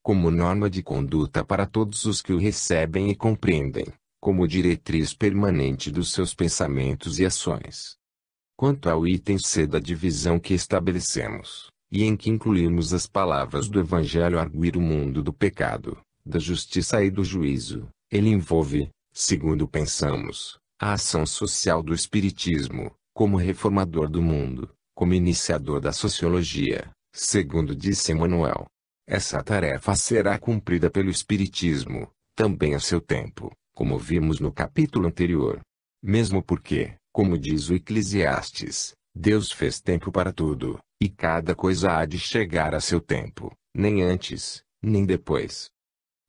como norma de conduta para todos os que o recebem e compreendem, como diretriz permanente dos seus pensamentos e ações. Quanto ao item C da divisão que estabelecemos, e em que incluímos as palavras do Evangelho arguir o mundo do pecado, da justiça e do juízo, ele envolve, segundo pensamos, a ação social do Espiritismo, como reformador do mundo, como iniciador da sociologia, segundo disse Emmanuel. Essa tarefa será cumprida pelo Espiritismo, também a seu tempo, como vimos no capítulo anterior. Mesmo porque, como diz o Eclesiastes, Deus fez tempo para tudo, e cada coisa há de chegar a seu tempo, nem antes, nem depois.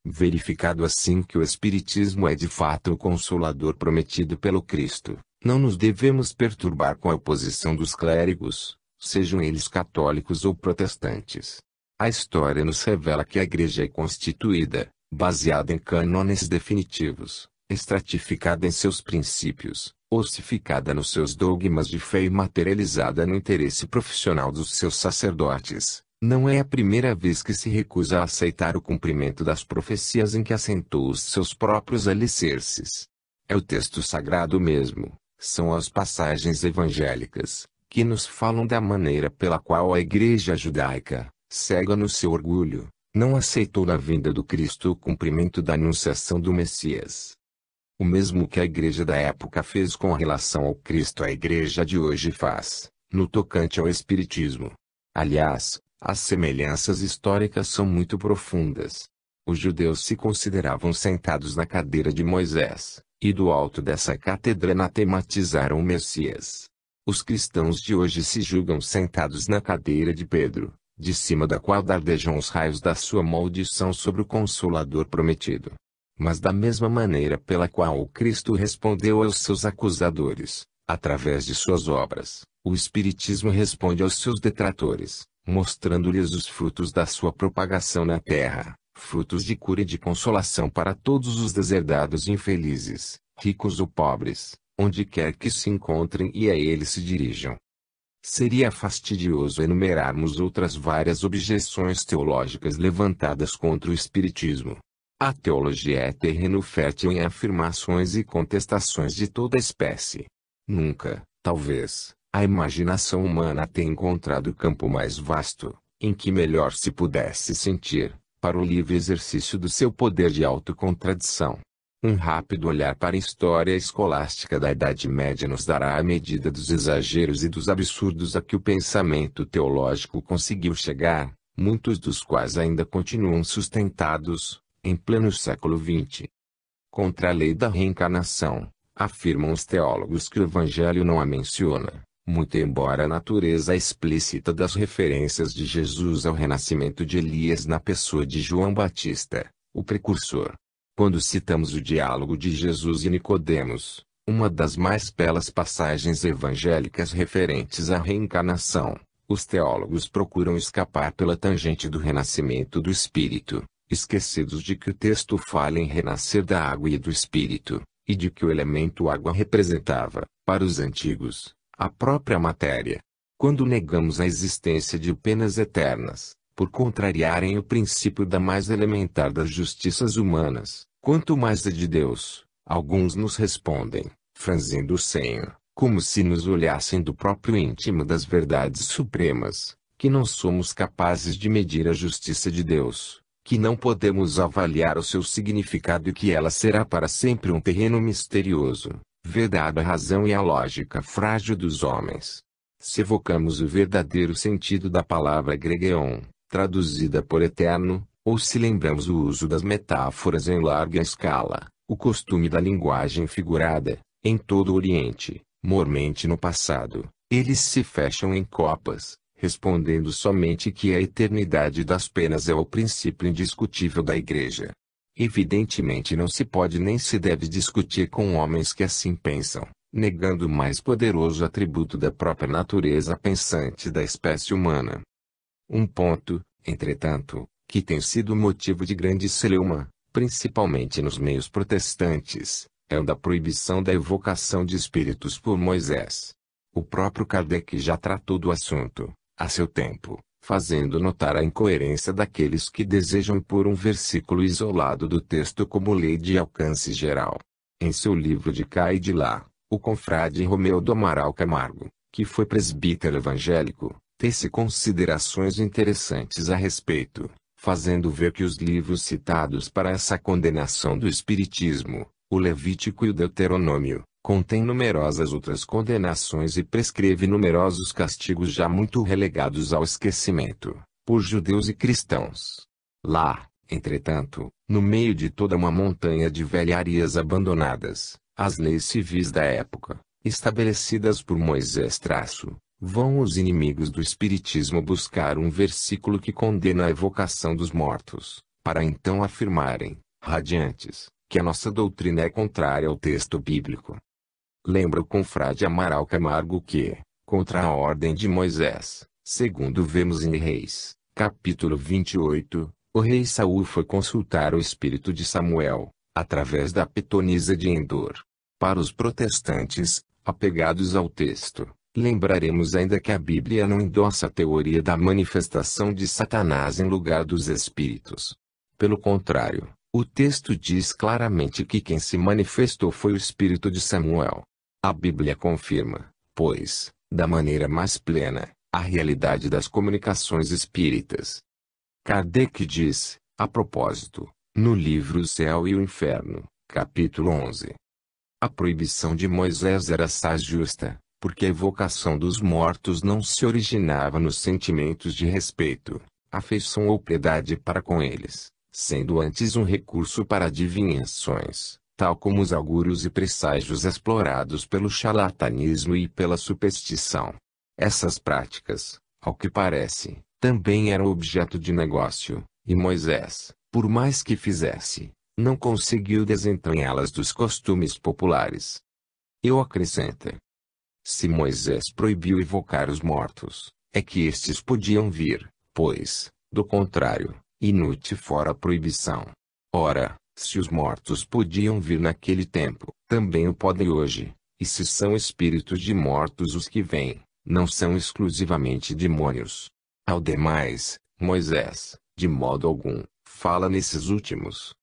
Verificado assim que o Espiritismo é de fato o Consolador prometido pelo Cristo, não nos devemos perturbar com a oposição dos clérigos, sejam eles católicos ou protestantes. A história nos revela que a Igreja é constituída, baseada em cânones definitivos, estratificada em seus princípios, ossificada nos seus dogmas de fé e materializada no interesse profissional dos seus sacerdotes. Não é a primeira vez que se recusa a aceitar o cumprimento das profecias em que assentou os seus próprios alicerces. É o texto sagrado mesmo, são as passagens evangélicas, que nos falam da maneira pela qual a Igreja judaica, cega no seu orgulho, não aceitou na vinda do Cristo o cumprimento da anunciação do Messias. O mesmo que a Igreja da época fez com relação ao Cristo, a Igreja de hoje faz, no tocante ao Espiritismo. Aliás, as semelhanças históricas são muito profundas. Os judeus se consideravam sentados na cadeira de Moisés, e do alto dessa cátedra anatematizaram o Messias. Os cristãos de hoje se julgam sentados na cadeira de Pedro, de cima da qual dardejam os raios da sua maldição sobre o Consolador prometido. Mas da mesma maneira pela qual o Cristo respondeu aos seus acusadores, através de suas obras, o Espiritismo responde aos seus detratores, mostrando-lhes os frutos da sua propagação na terra, frutos de cura e de consolação para todos os deserdados e infelizes, ricos ou pobres, onde quer que se encontrem e a eles se dirijam. Seria fastidioso enumerarmos outras várias objeções teológicas levantadas contra o Espiritismo. A teologia é terreno fértil em afirmações e contestações de toda espécie. Nunca, talvez, a imaginação humana tenha encontrado campo mais vasto, em que melhor se pudesse sentir, para o livre exercício do seu poder de autocontradição. Um rápido olhar para a história escolástica da Idade Média nos dará a medida dos exageros e dos absurdos a que o pensamento teológico conseguiu chegar, muitos dos quais ainda continuam sustentados, em pleno século XX. Contra a lei da reencarnação, afirmam os teólogos que o Evangelho não a menciona, muito embora a natureza explícita das referências de Jesus ao renascimento de Elias na pessoa de João Batista, o precursor. Quando citamos o diálogo de Jesus e Nicodemos, uma das mais belas passagens evangélicas referentes à reencarnação, os teólogos procuram escapar pela tangente do renascimento do Espírito, esquecidos de que o texto fala em renascer da água e do Espírito, e de que o elemento água representava, para os antigos, a própria matéria. Quando negamos a existência de penas eternas, por contrariarem o princípio da mais elementar das justiças humanas, quanto mais a de Deus, alguns nos respondem, franzindo o senho, como se nos olhassem do próprio íntimo das verdades supremas, que não somos capazes de medir a justiça de Deus, que não podemos avaliar o seu significado e que ela será para sempre um terreno misterioso, vedado à razão e à lógica frágil dos homens. Se evocamos o verdadeiro sentido da palavra gregeion, traduzida por eterno, ou se lembramos o uso das metáforas em larga escala, o costume da linguagem figurada, em todo o Oriente, mormente no passado, eles se fecham em copas, respondendo somente que a eternidade das penas é o princípio indiscutível da Igreja. Evidentemente não se pode nem se deve discutir com homens que assim pensam, negando o mais poderoso atributo da própria natureza pensante da espécie humana. Um ponto, entretanto, que tem sido motivo de grande celeuma, principalmente nos meios protestantes, é o da proibição da evocação de espíritos por Moisés. O próprio Kardec já tratou do assunto, a seu tempo, fazendo notar a incoerência daqueles que desejam impor um versículo isolado do texto como lei de alcance geral. Em seu livro De Cá e de Lá, o confrade Romeu do Amaral Camargo, que foi presbítero evangélico, tece considerações interessantes a respeito, fazendo ver que os livros citados para essa condenação do espiritismo, o Levítico e o Deuteronômio, contêm numerosas outras condenações e prescreve numerosos castigos já muito relegados ao esquecimento, por judeus e cristãos. Lá, entretanto, no meio de toda uma montanha de velharias abandonadas, as leis civis da época, estabelecidas por Moisés vão os inimigos do espiritismo buscar um versículo que condena a evocação dos mortos, para então afirmarem, radiantes, que a nossa doutrina é contrária ao texto bíblico. Lembra o confrade Amaral Camargo que, contra a ordem de Moisés, segundo vemos em Reis, capítulo 28, o rei Saul foi consultar o espírito de Samuel, através da pitonisa de Endor. Para os protestantes, apegados ao texto, lembraremos ainda que a Bíblia não endossa a teoria da manifestação de Satanás em lugar dos espíritos. Pelo contrário, o texto diz claramente que quem se manifestou foi o espírito de Samuel. A Bíblia confirma, pois, da maneira mais plena, a realidade das comunicações espíritas. Kardec diz, a propósito, no livro O Céu e o Inferno, capítulo 11. A proibição de Moisés era assaz justa, porque a evocação dos mortos não se originava nos sentimentos de respeito, afeição ou piedade para com eles, sendo antes um recurso para adivinhações, tal como os augúrios e presságios explorados pelo charlatanismo e pela superstição. Essas práticas, ao que parece, também eram objeto de negócio, e Moisés, por mais que fizesse, não conseguiu desentranhá-las dos costumes populares. Eu acrescento: se Moisés proibiu evocar os mortos, é que estes podiam vir, pois, do contrário, inútil fora a proibição. Ora, se os mortos podiam vir naquele tempo, também o podem hoje, e se são espíritos de mortos os que vêm, não são exclusivamente demônios. Ao demais, Moisés, de modo algum, fala nesses últimos.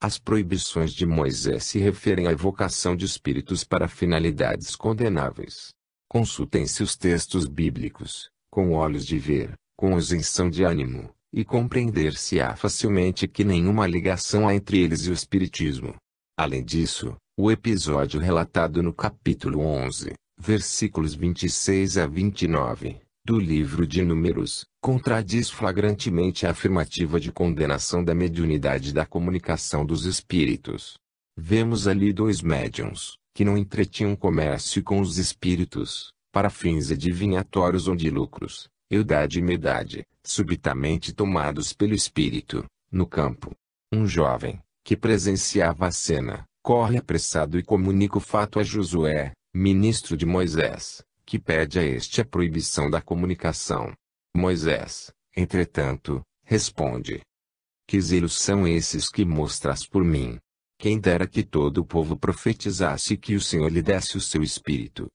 As proibições de Moisés se referem à evocação de espíritos para finalidades condenáveis. Consultem-se os textos bíblicos, com olhos de ver, com isenção de ânimo, e compreender-se-á facilmente que nenhuma ligação há entre eles e o espiritismo. Além disso, o episódio relatado no capítulo 11, versículos 26 a 29, do livro de Números, contradiz flagrantemente a afirmativa de condenação da mediunidade da comunicação dos espíritos. Vemos ali dois médiuns, que não entretinham comércio com os espíritos, para fins adivinhatórios ou de lucros, eudade e medade, subitamente tomados pelo espírito, no campo. Um jovem, que presenciava a cena, corre apressado e comunica o fato a Josué, ministro de Moisés, que pede a este a proibição da comunicação. Moisés, entretanto, responde: que zelos são esses que mostras por mim? Quem dera que todo o povo profetizasse que o Senhor lhe desse o seu espírito.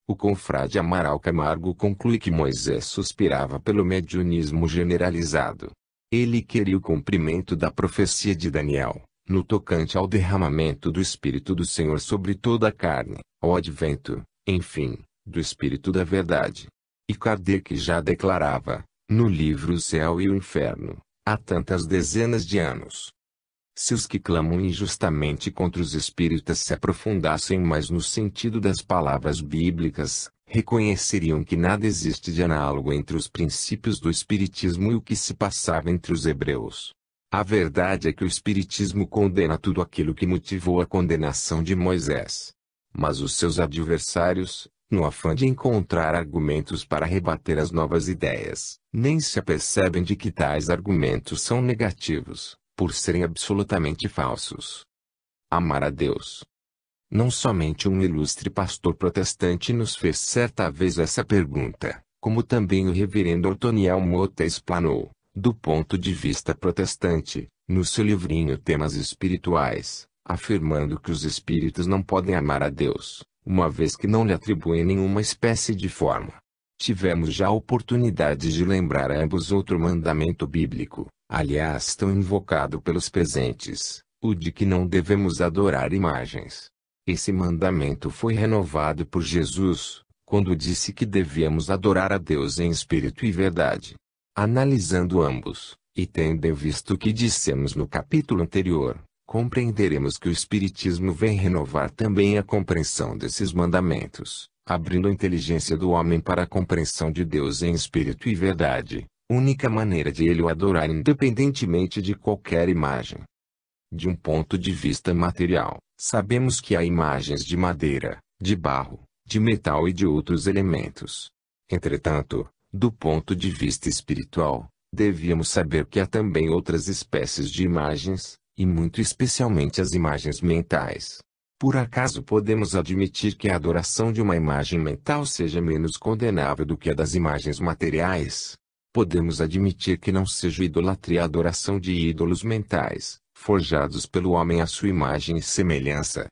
O confrade Amaral Camargo conclui que Moisés suspirava pelo mediunismo generalizado. Ele queria o cumprimento da profecia de Daniel, no tocante ao derramamento do Espírito do Senhor sobre toda a carne, ao advento, enfim, do Espírito da Verdade. E Kardec já declarava, no livro O Céu e o Inferno, há tantas dezenas de anos. Se os que clamam injustamente contra os espíritas se aprofundassem mais no sentido das palavras bíblicas, reconheceriam que nada existe de análogo entre os princípios do espiritismo e o que se passava entre os hebreus. A verdade é que o espiritismo condena tudo aquilo que motivou a condenação de Moisés. Mas os seus adversários, no afã de encontrar argumentos para rebater as novas ideias, nem se apercebem de que tais argumentos são negativos, por serem absolutamente falsos. Amar a Deus. Não somente um ilustre pastor protestante nos fez certa vez essa pergunta, como também o reverendo Otoniel Mota explanou, do ponto de vista protestante, no seu livrinho Temas Espirituais, afirmando que os espíritos não podem amar a Deus, uma vez que não lhe atribuem nenhuma espécie de forma. Tivemos já a oportunidade de lembrar a ambos outro mandamento bíblico, aliás tão invocado pelos presentes, o de que não devemos adorar imagens. Esse mandamento foi renovado por Jesus, quando disse que devíamos adorar a Deus em espírito e verdade. Analisando ambos, e tendo em vista o que dissemos no capítulo anterior, compreenderemos que o Espiritismo vem renovar também a compreensão desses mandamentos, abrindo a inteligência do homem para a compreensão de Deus em espírito e verdade, única maneira de ele o adorar independentemente de qualquer imagem. De um ponto de vista material, sabemos que há imagens de madeira, de barro, de metal e de outros elementos. Entretanto, do ponto de vista espiritual, devíamos saber que há também outras espécies de imagens, e muito especialmente as imagens mentais. Por acaso podemos admitir que a adoração de uma imagem mental seja menos condenável do que a das imagens materiais? Podemos admitir que não seja idolatria a adoração de ídolos mentais, forjados pelo homem à sua imagem e semelhança.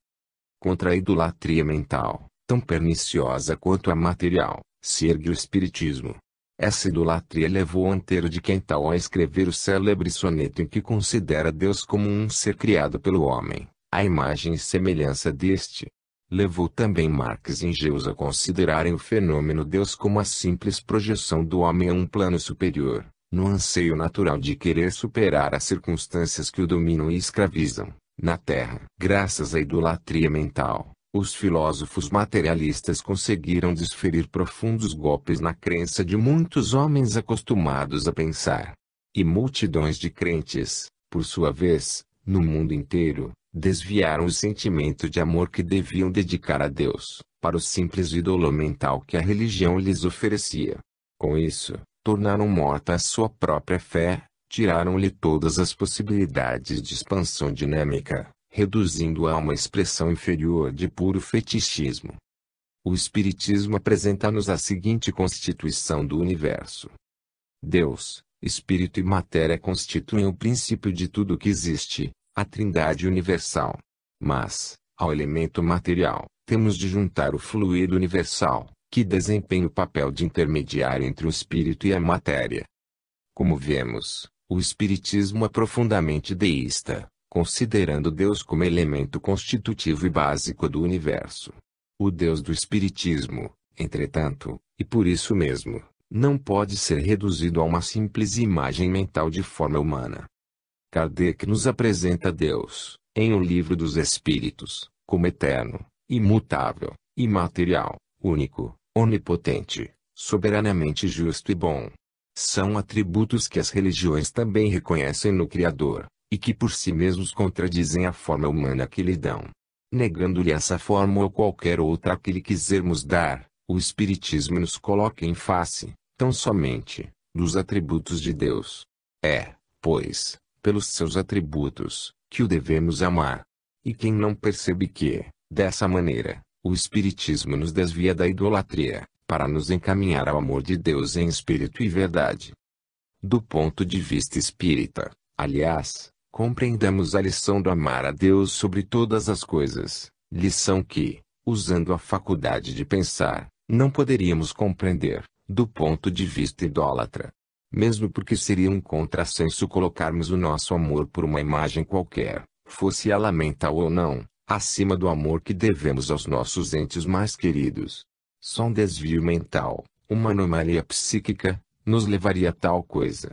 Contra a idolatria mental, tão perniciosa quanto a material, se ergue o Espiritismo. Essa idolatria levou o Antero de Quental a escrever o célebre soneto em que considera Deus como um ser criado pelo homem, a imagem e semelhança deste. Levou também Marx e Engels a considerarem o fenômeno Deus como a simples projeção do homem a um plano superior, no anseio natural de querer superar as circunstâncias que o dominam e escravizam, na Terra. Graças à idolatria mental, os filósofos materialistas conseguiram desferir profundos golpes na crença de muitos homens acostumados a pensar. E multidões de crentes, por sua vez, no mundo inteiro, desviaram o sentimento de amor que deviam dedicar a Deus, para o simples ídolo mental que a religião lhes oferecia. Com isso, tornaram morta a sua própria fé, tiraram-lhe todas as possibilidades de expansão dinâmica, reduzindo-a a uma expressão inferior de puro fetichismo. O Espiritismo apresenta-nos a seguinte constituição do universo. Deus, Espírito e Matéria constituem o princípio de tudo o que existe, a Trindade universal. Mas, ao elemento material, temos de juntar o fluido universal, que desempenha o papel de intermediário entre o espírito e a matéria. Como vemos, o Espiritismo é profundamente deísta, considerando Deus como elemento constitutivo e básico do universo. O Deus do Espiritismo, entretanto, e por isso mesmo, não pode ser reduzido a uma simples imagem mental de forma humana. Kardec nos apresenta Deus, em O Livro dos Espíritos, como eterno, imutável, imaterial, único, onipotente, soberanamente justo e bom. São atributos que as religiões também reconhecem no Criador, e que por si mesmos contradizem a forma humana que lhe dão. Negando-lhe essa forma ou qualquer outra a que lhe quisermos dar, o Espiritismo nos coloca em face, tão somente, dos atributos de Deus. É, pois, pelos seus atributos, que o devemos amar. E quem não percebe que, dessa maneira, o Espiritismo nos desvia da idolatria, para nos encaminhar ao amor de Deus em espírito e verdade. Do ponto de vista espírita, aliás, compreendamos a lição do amar a Deus sobre todas as coisas, lição que, usando a faculdade de pensar, não poderíamos compreender, do ponto de vista idólatra. Mesmo porque seria um contrassenso colocarmos o nosso amor por uma imagem qualquer, fosse ela mental ou não, acima do amor que devemos aos nossos entes mais queridos. Só um desvio mental, uma anomalia psíquica, nos levaria a tal coisa.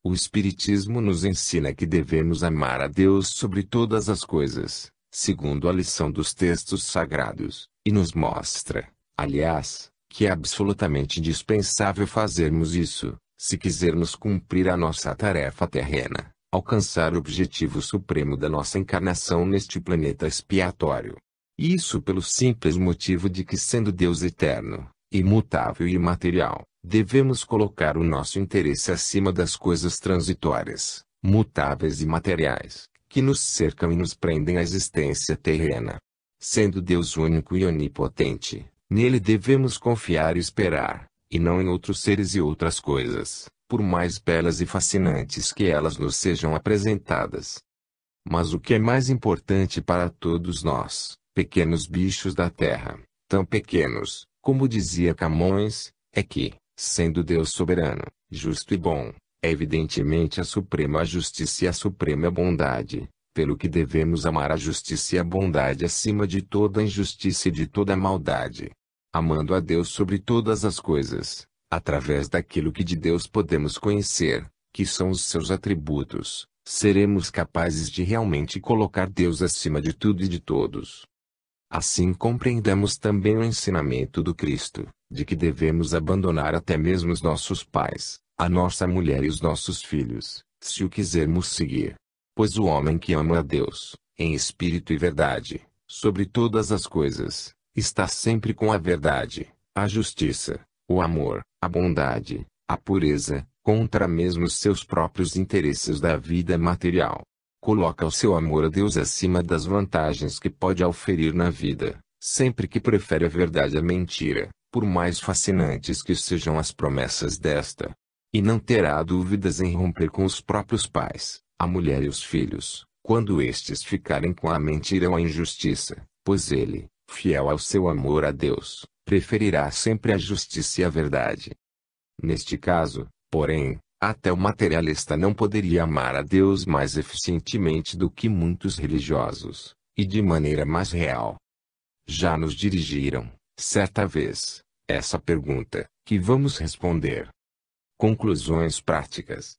O Espiritismo nos ensina que devemos amar a Deus sobre todas as coisas, segundo a lição dos textos sagrados, e nos mostra, aliás, que é absolutamente indispensável fazermos isso, se quisermos cumprir a nossa tarefa terrena, alcançar o objetivo supremo da nossa encarnação neste planeta expiatório. Isso pelo simples motivo de que, sendo Deus eterno, imutável e imaterial, devemos colocar o nosso interesse acima das coisas transitórias, mutáveis e materiais, que nos cercam e nos prendem à existência terrena. Sendo Deus único e onipotente, nele devemos confiar e esperar, e não em outros seres e outras coisas, por mais belas e fascinantes que elas nos sejam apresentadas. Mas o que é mais importante para todos nós, pequenos bichos da terra, tão pequenos, como dizia Camões, é que, sendo Deus soberano, justo e bom, é evidentemente a suprema justiça e a suprema bondade, pelo que devemos amar a justiça e a bondade acima de toda injustiça e de toda maldade. Amando a Deus sobre todas as coisas, através daquilo que de Deus podemos conhecer, que são os seus atributos, seremos capazes de realmente colocar Deus acima de tudo e de todos. Assim compreendemos também o ensinamento do Cristo, de que devemos abandonar até mesmo os nossos pais, a nossa mulher e os nossos filhos, se o quisermos seguir. Pois o homem que ama a Deus, em espírito e verdade, sobre todas as coisas, está sempre com a verdade, a justiça, o amor, a bondade, a pureza, contra mesmo os seus próprios interesses da vida material. Coloca o seu amor a Deus acima das vantagens que pode oferir na vida, sempre que prefere a verdade à mentira, por mais fascinantes que sejam as promessas desta. E não terá dúvidas em romper com os próprios pais, a mulher e os filhos, quando estes ficarem com a mentira ou a injustiça, pois ele, fiel ao seu amor a Deus, preferirá sempre a justiça e a verdade. Neste caso, porém, até o materialista não poderia amar a Deus mais eficientemente do que muitos religiosos, e de maneira mais real. Já nos dirigiram, certa vez, essa pergunta, que vamos responder. Conclusões práticas.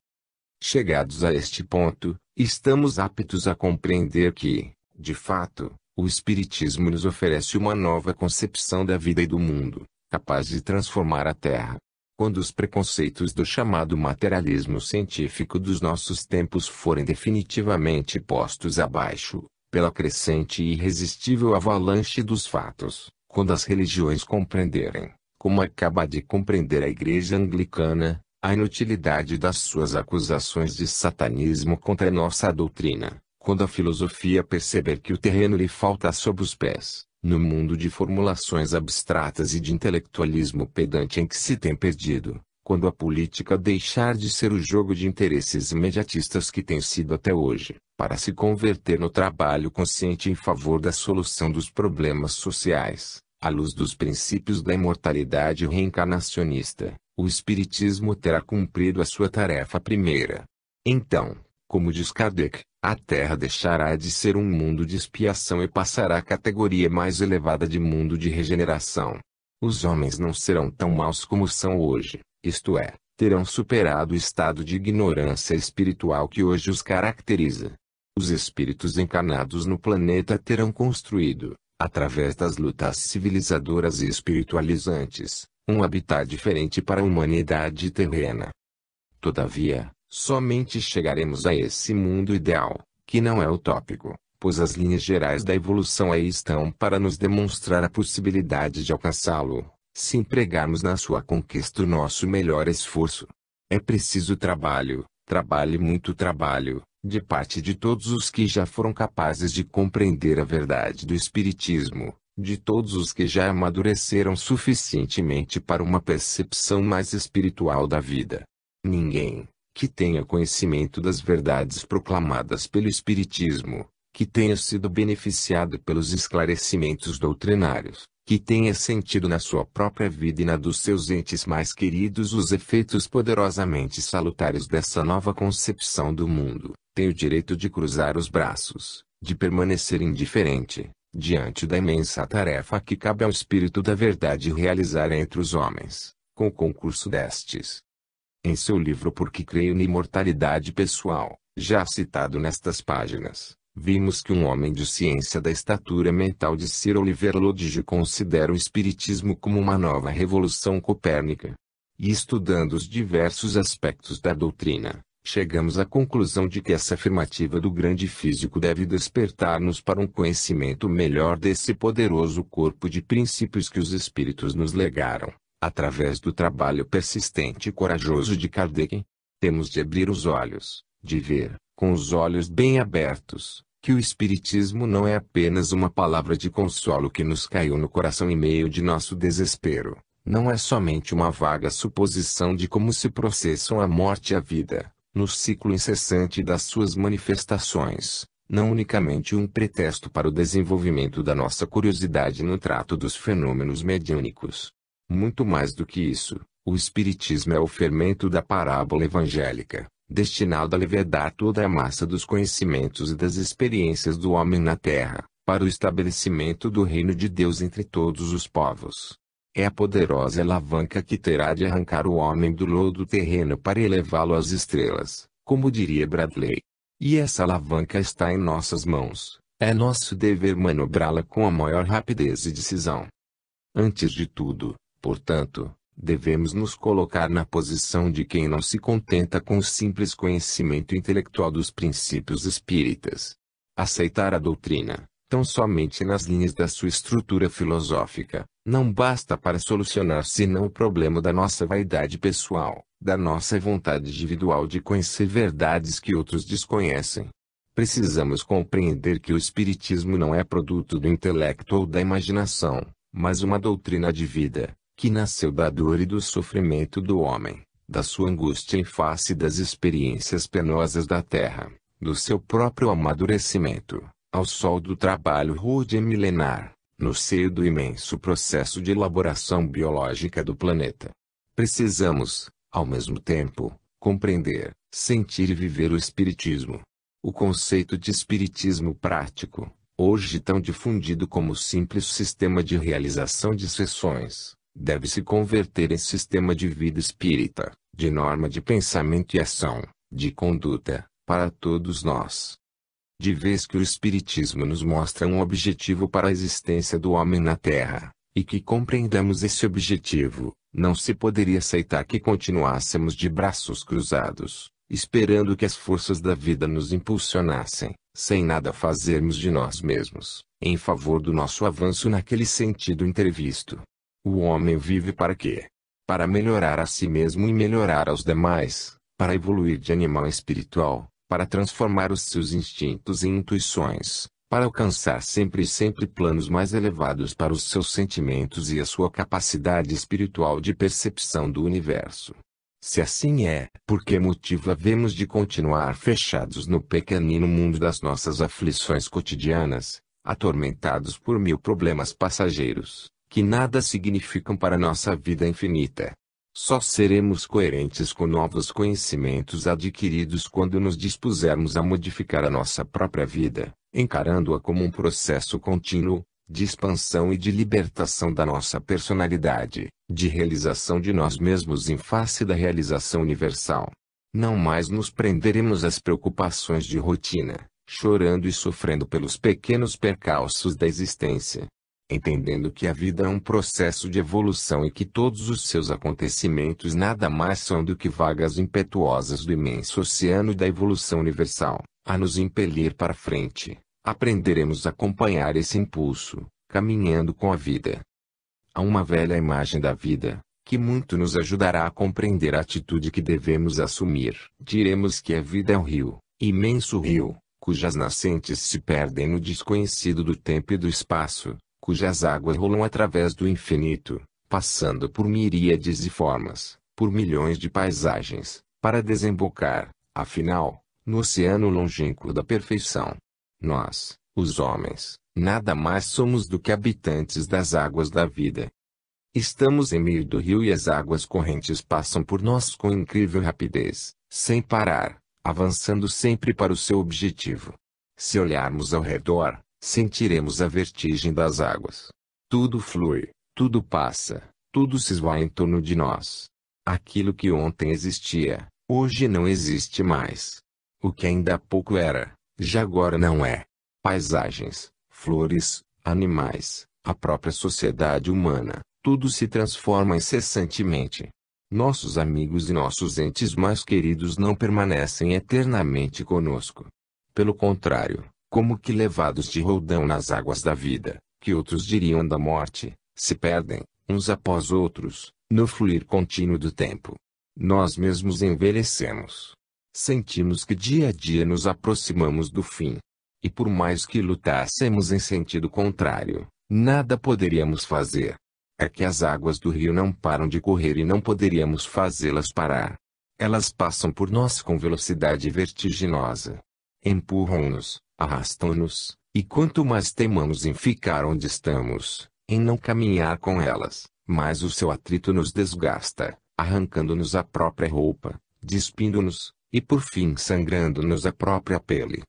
Chegados a este ponto, estamos aptos a compreender que, de fato, o Espiritismo nos oferece uma nova concepção da vida e do mundo, capaz de transformar a Terra. Quando os preconceitos do chamado materialismo científico dos nossos tempos forem definitivamente postos abaixo, pela crescente e irresistível avalanche dos fatos, quando as religiões compreenderem, como acaba de compreender a Igreja Anglicana, a inutilidade das suas acusações de satanismo contra a nossa doutrina, quando a filosofia perceber que o terreno lhe falta sob os pés, no mundo de formulações abstratas e de intelectualismo pedante em que se tem perdido, quando a política deixar de ser o jogo de interesses imediatistas que tem sido até hoje, para se converter no trabalho consciente em favor da solução dos problemas sociais, à luz dos princípios da imortalidade reencarnacionista, o Espiritismo terá cumprido a sua tarefa primeira. Então, como diz Kardec, a Terra deixará de ser um mundo de expiação e passará à categoria mais elevada de mundo de regeneração. Os homens não serão tão maus como são hoje, isto é, terão superado o estado de ignorância espiritual que hoje os caracteriza. Os espíritos encarnados no planeta terão construído, através das lutas civilizadoras e espiritualizantes, um habitat diferente para a humanidade terrena. Todavia, somente chegaremos a esse mundo ideal, que não é utópico, pois as linhas gerais da evolução aí estão para nos demonstrar a possibilidade de alcançá-lo, se empregarmos na sua conquista o nosso melhor esforço. É preciso trabalho, trabalho e muito trabalho, de parte de todos os que já foram capazes de compreender a verdade do Espiritismo, de todos os que já amadureceram suficientemente para uma percepção mais espiritual da vida. Ninguém que tenha conhecimento das verdades proclamadas pelo Espiritismo, que tenha sido beneficiado pelos esclarecimentos doutrinários, que tenha sentido na sua própria vida e na dos seus entes mais queridos os efeitos poderosamente salutares dessa nova concepção do mundo, tem o direito de cruzar os braços, de permanecer indiferente, diante da imensa tarefa que cabe ao Espírito da Verdade realizar entre os homens, com o concurso destes. Em seu livro Porque Creio na Imortalidade Pessoal, já citado nestas páginas, vimos que um homem de ciência da estatura mental de Sir Oliver Lodge considera o Espiritismo como uma nova revolução copérnica. E estudando os diversos aspectos da doutrina, chegamos à conclusão de que essa afirmativa do grande físico deve despertar-nos para um conhecimento melhor desse poderoso corpo de princípios que os Espíritos nos legaram, através do trabalho persistente e corajoso de Kardec. Temos de abrir os olhos, de ver, com os olhos bem abertos, que o Espiritismo não é apenas uma palavra de consolo que nos caiu no coração em meio de nosso desespero, não é somente uma vaga suposição de como se processam a morte e a vida, no ciclo incessante das suas manifestações, não unicamente um pretexto para o desenvolvimento da nossa curiosidade no trato dos fenômenos mediúnicos. Muito mais do que isso, O Espiritismo é o fermento da parábola evangélica, destinado a levedar toda a massa dos conhecimentos e das experiências do homem na terra, para o estabelecimento do reino de Deus entre todos os povos. É a poderosa alavanca que terá de arrancar o homem do lodo terreno para elevá-lo às estrelas, como diria Bradley. E essa alavanca está em nossas mãos. É nosso dever manobrá-la com a maior rapidez e decisão. Antes de tudo, portanto, devemos nos colocar na posição de quem não se contenta com o simples conhecimento intelectual dos princípios espíritas. Aceitar a doutrina, tão somente nas linhas da sua estrutura filosófica, não basta para solucionar senão o problema da nossa vaidade pessoal, da nossa vontade individual de conhecer verdades que outros desconhecem. Precisamos compreender que o Espiritismo não é produto do intelecto ou da imaginação, mas uma doutrina de vida, que nasceu da dor e do sofrimento do homem, da sua angústia em face das experiências penosas da terra, do seu próprio amadurecimento, ao sol do trabalho rude e milenar, no seio do imenso processo de elaboração biológica do planeta. Precisamos, ao mesmo tempo, compreender, sentir e viver o Espiritismo. O conceito de espiritismo prático, hoje tão difundido como simples sistema de realização de sessões, deve se converter em sistema de vida espírita, de norma de pensamento e ação, de conduta, para todos nós. De vez que o Espiritismo nos mostra um objetivo para a existência do homem na Terra, e que compreendamos esse objetivo, não se poderia aceitar que continuássemos de braços cruzados, esperando que as forças da vida nos impulsionassem, sem nada fazermos de nós mesmos, em favor do nosso avanço naquele sentido entrevisto. O homem vive para quê? Para melhorar a si mesmo e melhorar aos demais, para evoluir de animal espiritual, para transformar os seus instintos em intuições, para alcançar sempre e sempre planos mais elevados para os seus sentimentos e a sua capacidade espiritual de percepção do universo. Se assim é, por que motivo havemos de continuar fechados no pequenino mundo das nossas aflições cotidianas, atormentados por mil problemas passageiros, que nada significam para nossa vida infinita? Só seremos coerentes com novos conhecimentos adquiridos quando nos dispusermos a modificar a nossa própria vida, encarando-a como um processo contínuo, de expansão e de libertação da nossa personalidade, de realização de nós mesmos em face da realização universal. Não mais nos prenderemos às preocupações de rotina, chorando e sofrendo pelos pequenos percalços da existência. Entendendo que a vida é um processo de evolução e que todos os seus acontecimentos nada mais são do que vagas impetuosas do imenso oceano da evolução universal, a nos impelir para frente, aprenderemos a acompanhar esse impulso, caminhando com a vida. Há uma velha imagem da vida, que muito nos ajudará a compreender a atitude que devemos assumir. Diremos que a vida é um rio, imenso rio, cujas nascentes se perdem no desconhecido do tempo e do espaço, cujas águas rolam através do infinito, passando por miríades de formas, por milhões de paisagens, para desembocar, afinal, no oceano longínquo da perfeição. Nós, os homens, nada mais somos do que habitantes das águas da vida. Estamos em meio do rio e as águas correntes passam por nós com incrível rapidez, sem parar, avançando sempre para o seu objetivo. Se olharmos ao redor, sentiremos a vertigem das águas. Tudo flui, tudo passa, tudo se esvai em torno de nós. Aquilo que ontem existia, hoje não existe mais. O que ainda há pouco era, já agora não é. Paisagens, flores, animais, a própria sociedade humana, tudo se transforma incessantemente. Nossos amigos e nossos entes mais queridos não permanecem eternamente conosco. Pelo contrário, como que levados de roldão nas águas da vida, que outros diriam da morte, se perdem, uns após outros, no fluir contínuo do tempo. Nós mesmos envelhecemos. Sentimos que dia a dia nos aproximamos do fim. E por mais que lutássemos em sentido contrário, nada poderíamos fazer. É que as águas do rio não param de correr e não poderíamos fazê-las parar. Elas passam por nós com velocidade vertiginosa. Empurram-nos, arrastam-nos, e quanto mais teimamos em ficar onde estamos, em não caminhar com elas, mais o seu atrito nos desgasta, arrancando-nos a própria roupa, despindo-nos, e por fim sangrando-nos a própria pele.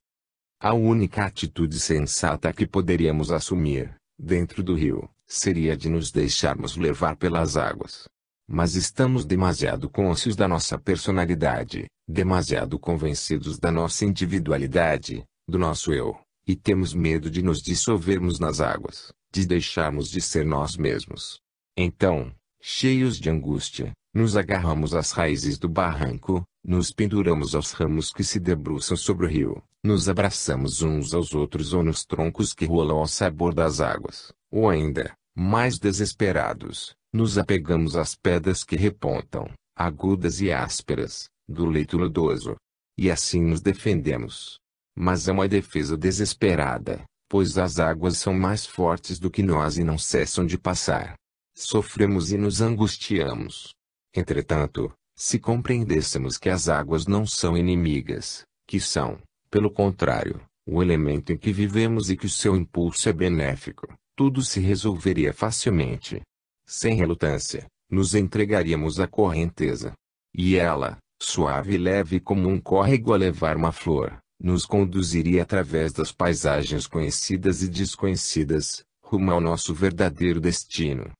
A única atitude sensata que poderíamos assumir, dentro do rio, seria de nos deixarmos levar pelas águas. Mas estamos demasiado cônscios da nossa personalidade, demasiado convencidos da nossa individualidade, do nosso eu, e temos medo de nos dissolvermos nas águas, de deixarmos de ser nós mesmos. Então, cheios de angústia, nos agarramos às raízes do barranco, nos penduramos aos ramos que se debruçam sobre o rio, nos abraçamos uns aos outros ou nos troncos que rolam ao sabor das águas, ou ainda, mais desesperados, nos apegamos às pedras que repontam, agudas e ásperas, do leito lodoso. E assim nos defendemos. Mas é uma defesa desesperada, pois as águas são mais fortes do que nós e não cessam de passar. Sofremos e nos angustiamos. Entretanto, se compreendêssemos que as águas não são inimigas, que são, pelo contrário, o elemento em que vivemos e que o seu impulso é benéfico, tudo se resolveria facilmente. Sem relutância, nos entregaríamos à correnteza. E ela, suave e leve como um córrego a levar uma flor, nos conduziria através das paisagens conhecidas e desconhecidas, rumo ao nosso verdadeiro destino.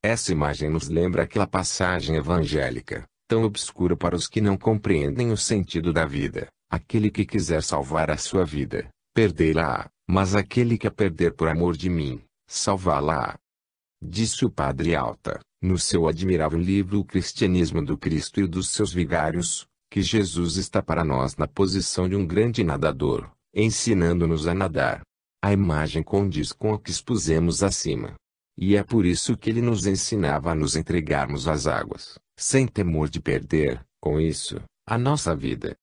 Essa imagem nos lembra aquela passagem evangélica, tão obscura para os que não compreendem o sentido da vida: aquele que quiser salvar a sua vida, perdê-la, mas aquele que a perder por amor de mim, salvá-la. Disse o Padre Alta, no seu admirável livro O Cristianismo do Cristo e dos seus Vigários, que Jesus está para nós na posição de um grande nadador, ensinando-nos a nadar. A imagem condiz com a que expusemos acima. E é por isso que ele nos ensinava a nos entregarmos às águas, sem temor de perder, com isso, a nossa vida.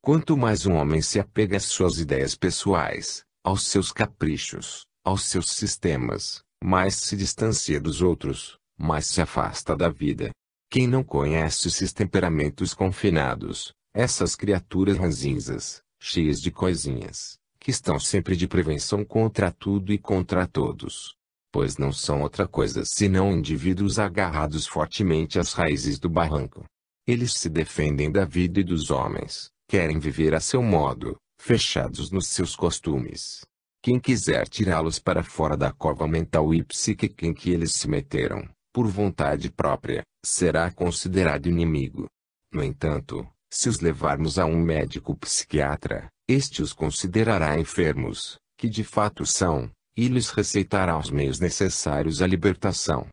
Quanto mais um homem se apega às suas ideias pessoais, aos seus caprichos, aos seus sistemas, mais se distancia dos outros, mais se afasta da vida. Quem não conhece esses temperamentos confinados, essas criaturas ranzinzas, cheias de coisinhas, que estão sempre de prevenção contra tudo e contra todos, pois não são outra coisa senão indivíduos agarrados fortemente às raízes do barranco. Eles se defendem da vida e dos homens, querem viver a seu modo, fechados nos seus costumes. Quem quiser tirá-los para fora da cova mental e psíquica em que eles se meteram, por vontade própria, será considerado inimigo. No entanto, se os levarmos a um médico psiquiatra, este os considerará enfermos, que de fato são, e lhes receitará os meios necessários à libertação.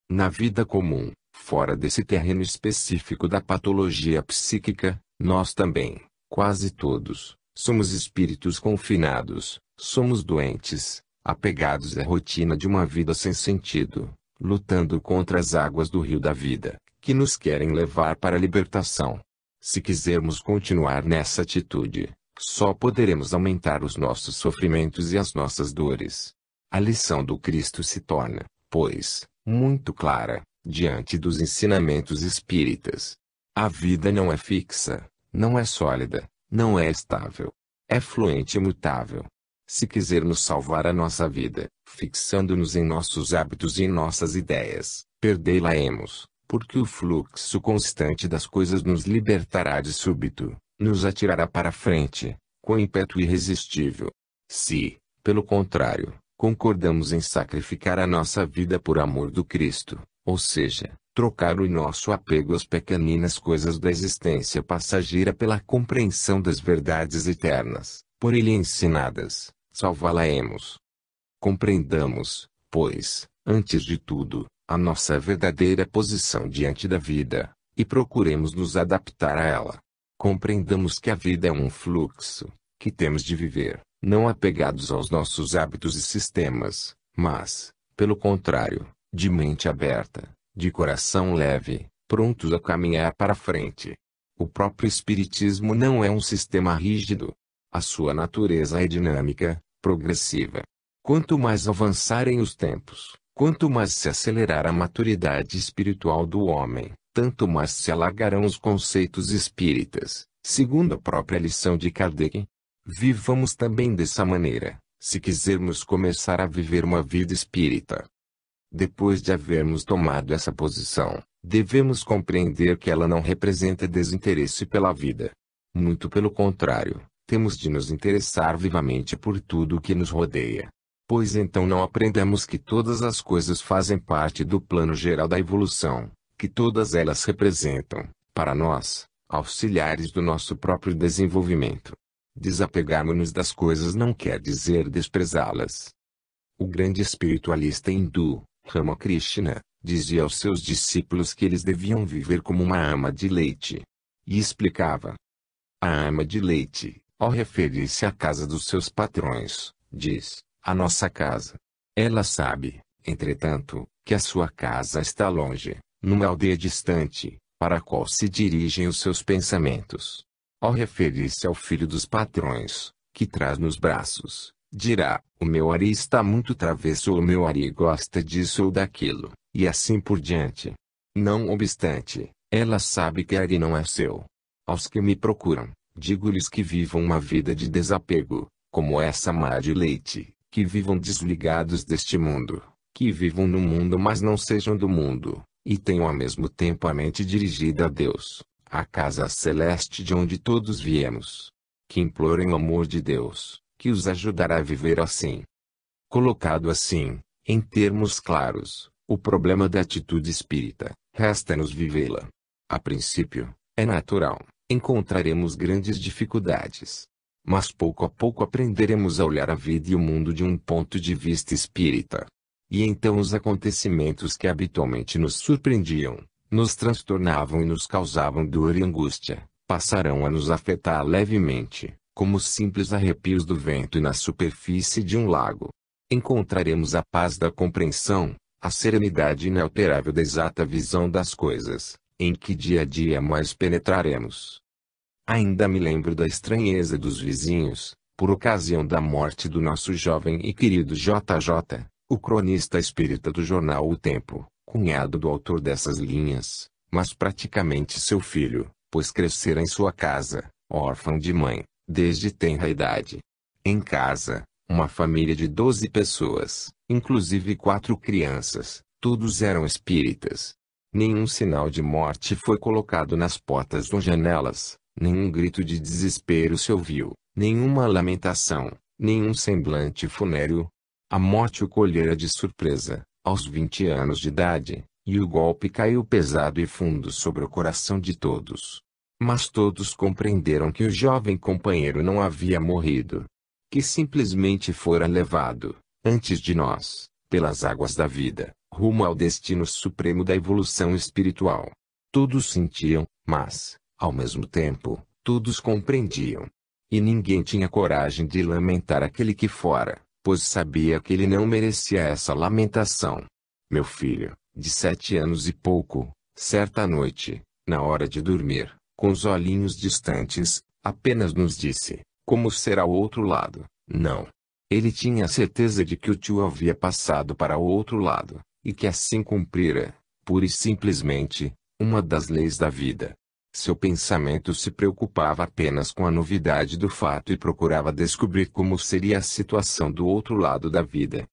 Na vida comum, fora desse terreno específico da patologia psíquica, nós também, quase todos, somos espíritos confinados, somos doentes, apegados à rotina de uma vida sem sentido, lutando contra as águas do rio da vida, que nos querem levar para a libertação. Se quisermos continuar nessa atitude, só poderemos aumentar os nossos sofrimentos e as nossas dores. A lição do Cristo se torna, pois, muito clara, diante dos ensinamentos espíritas. A vida não é fixa, não é sólida, não é estável. É fluente e mutável. Se quisermos salvar a nossa vida, fixando-nos em nossos hábitos e em nossas ideias, perdê-la-emos, porque o fluxo constante das coisas nos libertará de súbito, nos atirará para frente, com ímpeto irresistível. Se, pelo contrário, concordamos em sacrificar a nossa vida por amor do Cristo, ou seja, trocar o nosso apego às pequeninas coisas da existência passageira pela compreensão das verdades eternas, por ele ensinadas, salvá-la-emos. Compreendamos, pois, antes de tudo, a nossa verdadeira posição diante da vida, e procuremos nos adaptar a ela. Compreendamos que a vida é um fluxo, que temos de viver, não apegados aos nossos hábitos e sistemas, mas, pelo contrário, de mente aberta, de coração leve, prontos a caminhar para frente. O próprio Espiritismo não é um sistema rígido. A sua natureza é dinâmica, progressiva. Quanto mais avançarem os tempos, quanto mais se acelerar a maturidade espiritual do homem, tanto mais se alargarão os conceitos espíritas, segundo a própria lição de Kardec. Vivamos também dessa maneira, se quisermos começar a viver uma vida espírita. Depois de havermos tomado essa posição, Devemos compreender que ela não representa desinteresse pela vida. Muito pelo contrário, temos de nos interessar vivamente por tudo o que nos rodeia. Pois então não aprendemos que todas as coisas fazem parte do plano geral da evolução, que todas elas representam, para nós, auxiliares do nosso próprio desenvolvimento. Desapegarmos-nos das coisas não quer dizer desprezá-las. O grande espiritualista hindu, Ramakrishna, dizia aos seus discípulos que eles deviam viver como uma ama de leite. E explicava. A ama de leite, ao referir-se à casa dos seus patrões, diz, a nossa casa. Ela sabe, entretanto, que a sua casa está longe, numa aldeia distante, para a qual se dirigem os seus pensamentos. Ao referir-se ao filho dos patrões, que traz nos braços, dirá, o meu Ari está muito travesso ou o meu Ari gosta disso ou daquilo, e assim por diante. Não obstante, ela sabe que Ari não é seu. Aos que me procuram, digo-lhes que vivam uma vida de desapego, como essa ama de leite, que vivam desligados deste mundo, que vivam no mundo mas não sejam do mundo, e tenham ao mesmo tempo a mente dirigida a Deus, a casa celeste de onde todos viemos. Que implorem o amor de Deus, que os ajudará a viver assim. Colocado assim, em termos claros, o problema da atitude espírita, resta-nos vivê-la. A princípio, é natural, encontraremos grandes dificuldades. Mas pouco a pouco aprenderemos a olhar a vida e o mundo de um ponto de vista espírita. E então os acontecimentos que habitualmente nos surpreendiam, nos transtornavam e nos causavam dor e angústia, passarão a nos afetar levemente, como simples arrepios do vento na superfície de um lago. Encontraremos a paz da compreensão, a serenidade inalterável da exata visão das coisas, em que dia a dia mais penetraremos. Ainda me lembro da estranheza dos vizinhos, por ocasião da morte do nosso jovem e querido JJ, o cronista espírita do jornal O Tempo, cunhado do autor dessas linhas, mas praticamente seu filho, pois crescera em sua casa, órfão de mãe, desde tenra idade. Em casa, uma família de 12 pessoas, inclusive 4 crianças, todos eram espíritas. Nenhum sinal de morte foi colocado nas portas ou janelas, nenhum grito de desespero se ouviu, nenhuma lamentação, nenhum semblante funéreo. A morte o colhera de surpresa, aos 20 anos de idade, e o golpe caiu pesado e fundo sobre o coração de todos. Mas todos compreenderam que o jovem companheiro não havia morrido. Que simplesmente fora levado, antes de nós, pelas águas da vida, rumo ao destino supremo da evolução espiritual. Todos sentiam, mas, ao mesmo tempo, todos compreendiam. E ninguém tinha coragem de lamentar aquele que fora, pois sabia que ele não merecia essa lamentação. Meu filho, de 7 anos e pouco, certa noite, na hora de dormir, com os olhinhos distantes, apenas nos disse, como será o outro lado? Não. Ele tinha a certeza de que o tio havia passado para o outro lado, e que assim cumprira, pura e simplesmente, uma das leis da vida. Seu pensamento se preocupava apenas com a novidade do fato e procurava descobrir como seria a situação do outro lado da vida.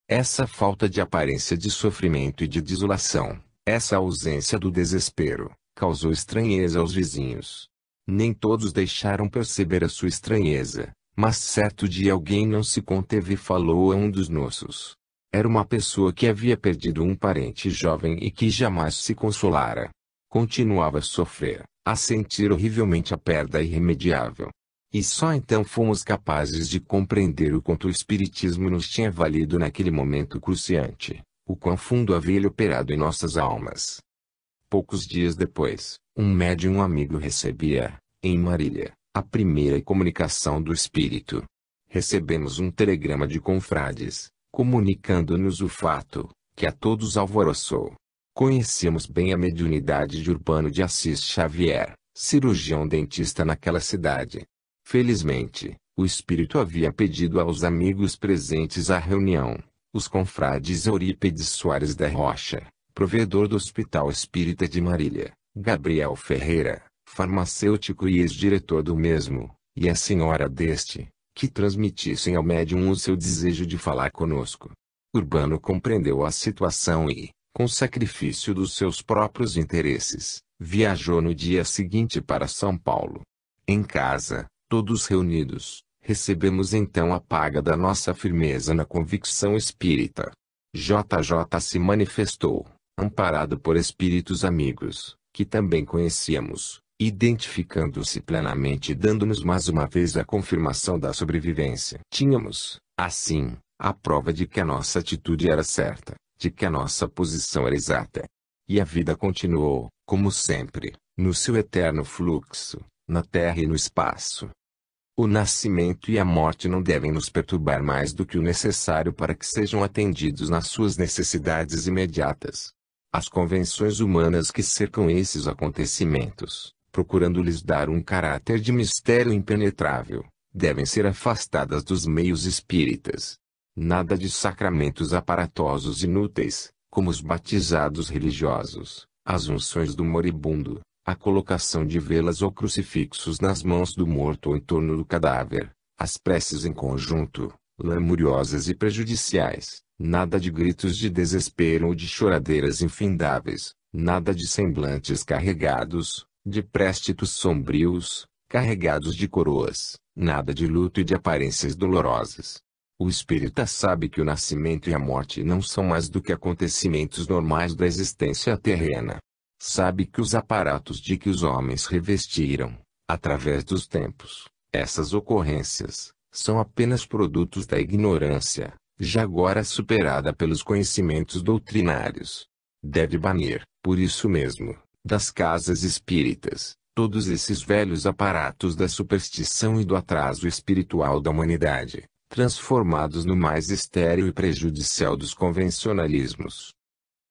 Essa falta de aparência de sofrimento e de desolação, essa ausência do desespero, causou estranheza aos vizinhos. Nem todos deixaram perceber a sua estranheza, mas certo dia alguém não se conteve e falou a um dos nossos. Era uma pessoa que havia perdido um parente jovem e que jamais se consolara. Continuava a sofrer, a sentir horrivelmente a perda irremediável. E só então fomos capazes de compreender o quanto o Espiritismo nos tinha valido naquele momento cruciante, o quão fundo havia ele operado em nossas almas. Poucos dias depois, um médium amigo recebia, em Marília, a primeira comunicação do Espírito. Recebemos um telegrama de confrades, comunicando-nos o fato, que a todos alvoroçou. Conhecíamos bem a mediunidade de Urbano de Assis Xavier, cirurgião dentista naquela cidade. Felizmente, o espírito havia pedido aos amigos presentes à reunião, os confrades Eurípedes Soares da Rocha, provedor do Hospital Espírita de Marília, Gabriel Ferreira, farmacêutico e ex-diretor do mesmo, e a senhora deste, que transmitissem ao médium o seu desejo de falar conosco. Urbano compreendeu a situação e, com sacrifício dos seus próprios interesses, viajou no dia seguinte para São Paulo. Em casa, todos reunidos, recebemos então a paga da nossa firmeza na convicção espírita. JJ se manifestou, amparado por espíritos amigos, que também conhecíamos, identificando-se plenamente e dando-nos mais uma vez a confirmação da sobrevivência. Tínhamos, assim, a prova de que a nossa atitude era certa, de que a nossa posição era exata. E a vida continuou, como sempre, no seu eterno fluxo, na terra e no espaço. O nascimento e a morte não devem nos perturbar mais do que o necessário para que sejam atendidos nas suas necessidades imediatas. As convenções humanas que cercam esses acontecimentos, procurando-lhes dar um caráter de mistério impenetrável, devem ser afastadas dos meios espíritas. Nada de sacramentos aparatosos inúteis, como os batizados religiosos, as unções do moribundo, a colocação de velas ou crucifixos nas mãos do morto ou em torno do cadáver, as preces em conjunto, lamuriosas e prejudiciais, nada de gritos de desespero ou de choradeiras infindáveis, nada de semblantes carregados, de préstitos sombrios, carregados de coroas, nada de luto e de aparências dolorosas. O espírita sabe que o nascimento e a morte não são mais do que acontecimentos normais da existência terrena. Sabe que os aparatos de que os homens revestiram, através dos tempos, essas ocorrências, são apenas produtos da ignorância, já agora superada pelos conhecimentos doutrinários. Deve banir, por isso mesmo, das casas espíritas, todos esses velhos aparatos da superstição e do atraso espiritual da humanidade, transformados no mais estéril e prejudicial dos convencionalismos.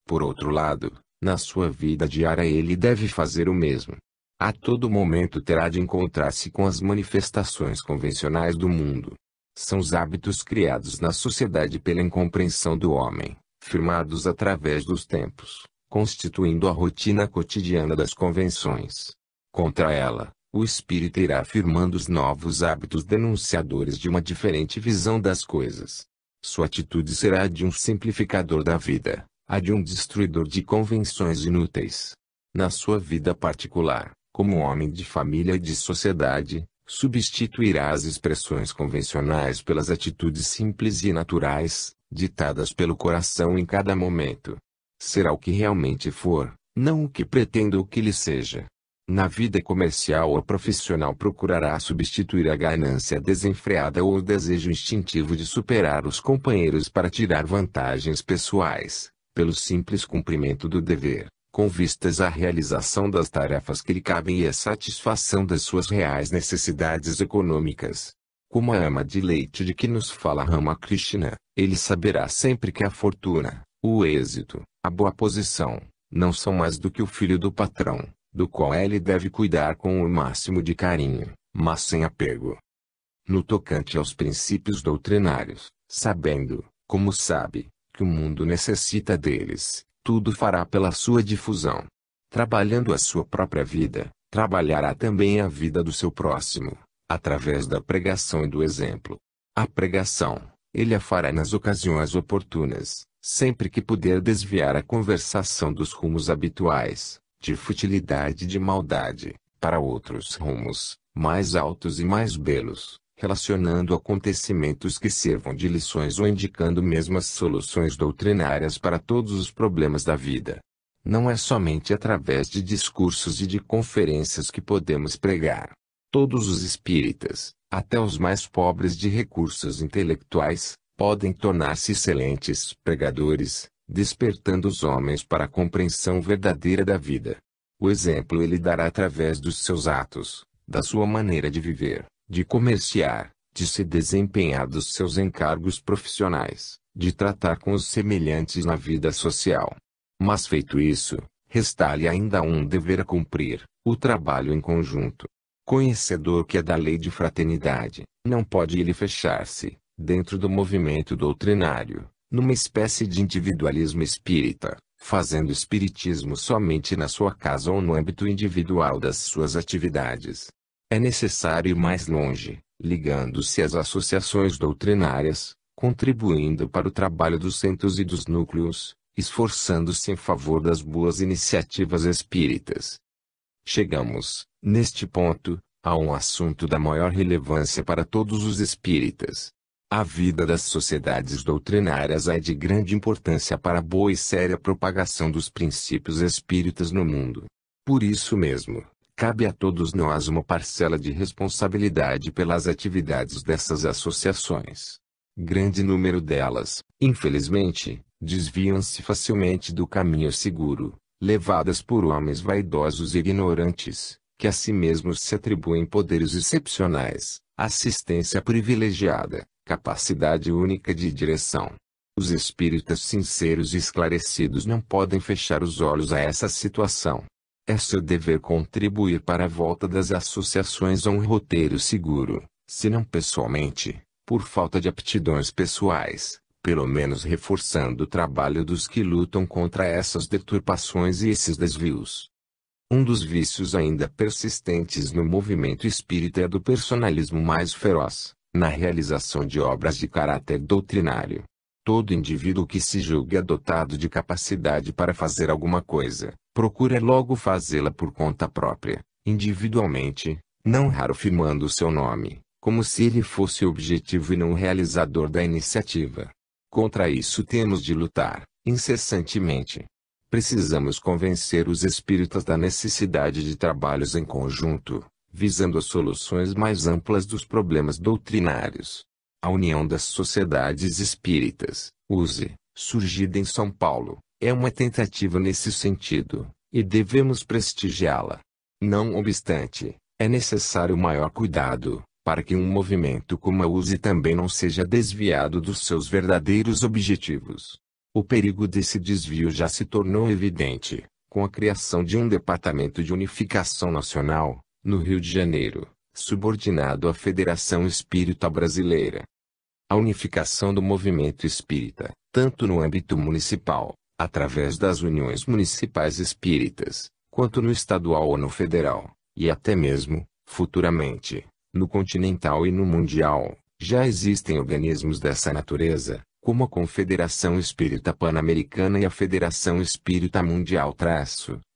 Por outro lado, na sua vida diária ele deve fazer o mesmo. A todo momento terá de encontrar-se com as manifestações convencionais do mundo. São os hábitos criados na sociedade pela incompreensão do homem, firmados através dos tempos, constituindo a rotina cotidiana das convenções. Contra ela, o espírita irá afirmando os novos hábitos denunciadores de uma diferente visão das coisas. Sua atitude será a de um simplificador da vida, a de um destruidor de convenções inúteis. Na sua vida particular, como homem de família e de sociedade, substituirá as expressões convencionais pelas atitudes simples e naturais, ditadas pelo coração em cada momento. Será o que realmente for, não o que pretenda ou que lhe seja. Na vida comercial ou profissional procurará substituir a ganância desenfreada ou o desejo instintivo de superar os companheiros para tirar vantagens pessoais, pelo simples cumprimento do dever, com vistas à realização das tarefas que lhe cabem e à satisfação das suas reais necessidades econômicas. Como a ama de leite de que nos fala Ramakrishna, ele saberá sempre que a fortuna, o êxito, a boa posição, não são mais do que o filho do patrão, do qual ele deve cuidar com o máximo de carinho, mas sem apego. No tocante aos princípios doutrinários, sabendo, como sabe, que o mundo necessita deles, tudo fará pela sua difusão. Trabalhando a sua própria vida, trabalhará também a vida do seu próximo, através da pregação e do exemplo. A pregação, ele a fará nas ocasiões oportunas, sempre que puder desviar a conversação dos rumos habituais, de futilidade e de maldade, para outros rumos, mais altos e mais belos, relacionando acontecimentos que sirvam de lições ou indicando mesmo as soluções doutrinárias para todos os problemas da vida. Não é somente através de discursos e de conferências que podemos pregar. Todos os espíritas, até os mais pobres de recursos intelectuais, podem tornar-se excelentes pregadores, despertando os homens para a compreensão verdadeira da vida. O exemplo ele dará através dos seus atos, da sua maneira de viver, de comerciar, de se desempenhar dos seus encargos profissionais, de tratar com os semelhantes na vida social. Mas feito isso, resta-lhe ainda um dever a cumprir, o trabalho em conjunto. Conhecedor que é da lei de fraternidade, não pode ele fechar-se, dentro do movimento doutrinário, numa espécie de individualismo espírita, fazendo espiritismo somente na sua casa ou no âmbito individual das suas atividades. É necessário ir mais longe, ligando-se às associações doutrinárias, contribuindo para o trabalho dos centros e dos núcleos, esforçando-se em favor das boas iniciativas espíritas. Chegamos, neste ponto, a um assunto da maior relevância para todos os espíritas. A vida das sociedades doutrinárias é de grande importância para a boa e séria propagação dos princípios espíritas no mundo. Por isso mesmo, cabe a todos nós uma parcela de responsabilidade pelas atividades dessas associações. Grande número delas, infelizmente, desviam-se facilmente do caminho seguro, levadas por homens vaidosos e ignorantes, que a si mesmos se atribuem poderes excepcionais, assistência privilegiada, capacidade única de direção. Os espíritas sinceros e esclarecidos não podem fechar os olhos a essa situação. É seu dever contribuir para a volta das associações a um roteiro seguro, se não pessoalmente, por falta de aptidões pessoais, pelo menos reforçando o trabalho dos que lutam contra essas deturpações e esses desvios. Um dos vícios ainda persistentes no movimento espírita é do personalismo mais feroz, na realização de obras de caráter doutrinário. Todo indivíduo que se julgue dotado de capacidade para fazer alguma coisa, procura logo fazê-la por conta própria, individualmente, não raro firmando o seu nome, como se ele fosse o objetivo e não o realizador da iniciativa. Contra isso temos de lutar, incessantemente. Precisamos convencer os espíritas da necessidade de trabalhos em conjunto, visando as soluções mais amplas dos problemas doutrinários. A União das Sociedades Espíritas, USE, surgida em São Paulo, é uma tentativa nesse sentido, e devemos prestigiá-la. Não obstante, é necessário maior cuidado, para que um movimento como a USE também não seja desviado dos seus verdadeiros objetivos. O perigo desse desvio já se tornou evidente, com a criação de um Departamento de Unificação Nacional, no Rio de Janeiro, subordinado à Federação Espírita Brasileira. A unificação do movimento espírita, tanto no âmbito municipal, através das uniões municipais espíritas, quanto no estadual ou no federal, e até mesmo, futuramente, no continental e no mundial, já existem organismos dessa natureza, como a Confederação Espírita Pan-Americana e a Federação Espírita Mundial.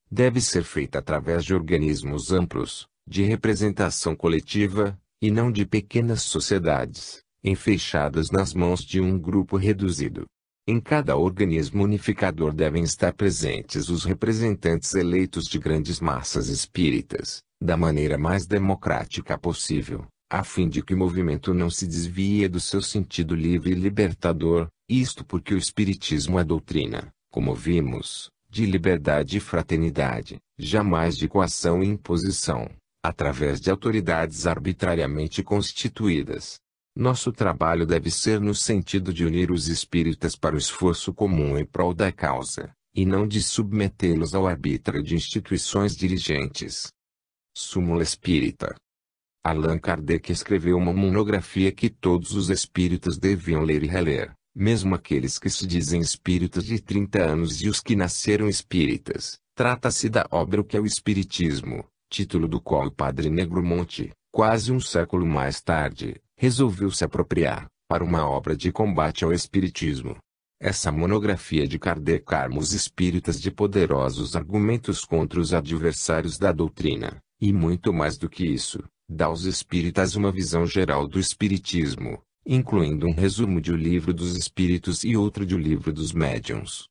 Deve ser feita através de organismos amplos, de representação coletiva, e não de pequenas sociedades, enfeixadas nas mãos de um grupo reduzido. Em cada organismo unificador devem estar presentes os representantes eleitos de grandes massas espíritas, da maneira mais democrática possível, a fim de que o movimento não se desvie do seu sentido livre e libertador, isto porque o Espiritismo é doutrina, como vimos, de liberdade e fraternidade, jamais de coação e imposição, através de autoridades arbitrariamente constituídas. Nosso trabalho deve ser no sentido de unir os espíritas para o esforço comum em prol da causa, e não de submetê-los ao arbítrio de instituições dirigentes. Súmula Espírita. Allan Kardec escreveu uma monografia que todos os espíritas deviam ler e reler, mesmo aqueles que se dizem espíritas de 30 anos e os que nasceram espíritas. Trata-se da obra O que é o Espiritismo, título do qual o padre Negromonte, quase um século mais tarde, resolveu se apropriar, para uma obra de combate ao espiritismo. Essa monografia de Kardec arma os espíritas de poderosos argumentos contra os adversários da doutrina, e muito mais do que isso, dá aos espíritas uma visão geral do espiritismo, incluindo um resumo de O Livro dos Espíritos e outro de O Livro dos Médiuns.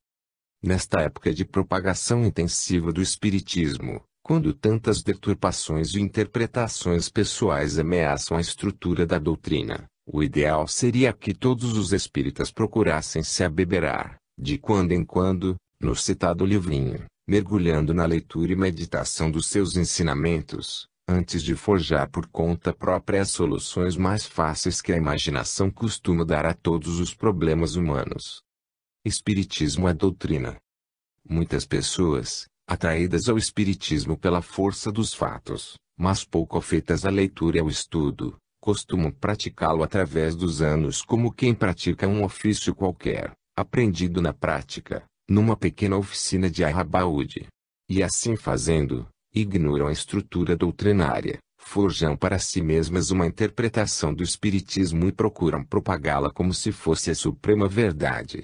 Nesta época de propagação intensiva do espiritismo, quando tantas deturpações e interpretações pessoais ameaçam a estrutura da doutrina, o ideal seria que todos os espíritas procurassem se abeberar, de quando em quando, no citado livrinho, mergulhando na leitura e meditação dos seus ensinamentos, antes de forjar por conta própria as soluções mais fáceis que a imaginação costuma dar a todos os problemas humanos. Espiritismo é doutrina. Muitas pessoas, atraídas ao espiritismo pela força dos fatos, mas pouco afeitas à leitura e ao estudo, costumam praticá-lo através dos anos como quem pratica um ofício qualquer, aprendido na prática, numa pequena oficina de arrabaúde. E assim fazendo, ignoram a estrutura doutrinária, forjam para si mesmas uma interpretação do espiritismo e procuram propagá-la como se fosse a suprema verdade.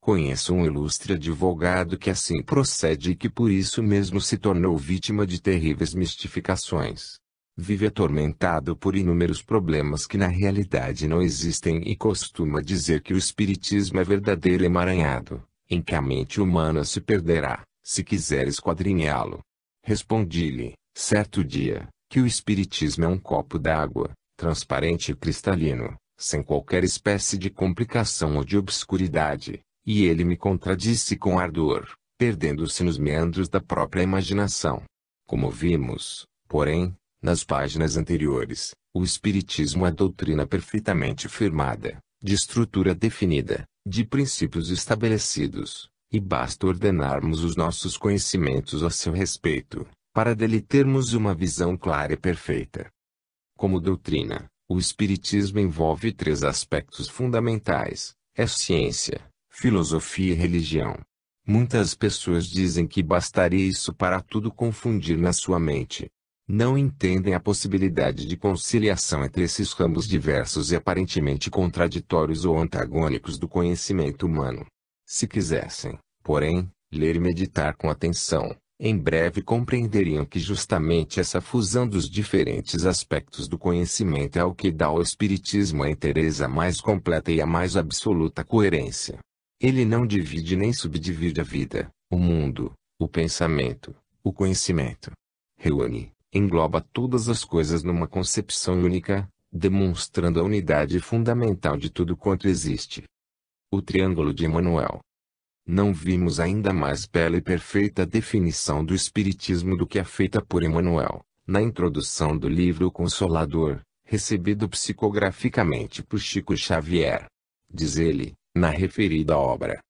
Conheço um ilustre advogado que assim procede e que por isso mesmo se tornou vítima de terríveis mistificações. Vive atormentado por inúmeros problemas que na realidade não existem e costuma dizer que o espiritismo é verdadeiro emaranhado, em que a mente humana se perderá, se quiser esquadrinhá-lo. Respondi-lhe, certo dia, que o espiritismo é um copo d'água, transparente e cristalino, sem qualquer espécie de complicação ou de obscuridade, e ele me contradisse com ardor, perdendo-se nos meandros da própria imaginação. Como vimos, porém, nas páginas anteriores, o espiritismo é doutrina perfeitamente firmada, de estrutura definida, de princípios estabelecidos, e basta ordenarmos os nossos conhecimentos a seu respeito, para dele termos uma visão clara e perfeita. Como doutrina, o espiritismo envolve três aspectos fundamentais: é ciência, filosofia e religião. Muitas pessoas dizem que bastaria isso para tudo confundir na sua mente. Não entendem a possibilidade de conciliação entre esses ramos diversos e aparentemente contraditórios ou antagônicos do conhecimento humano. Se quisessem, porém, ler e meditar com atenção, em breve compreenderiam que justamente essa fusão dos diferentes aspectos do conhecimento é o que dá ao espiritismo a inteireza mais completa e a mais absoluta coerência. Ele não divide nem subdivide a vida, o mundo, o pensamento, o conhecimento. Reúne, engloba todas as coisas numa concepção única, demonstrando a unidade fundamental de tudo quanto existe. O Triângulo de Emmanuel. Não vimos ainda mais bela e perfeita definição do Espiritismo do que a feita por Emmanuel, na introdução do livro Consolador, recebido psicograficamente por Chico Xavier. Diz ele, na referida obra: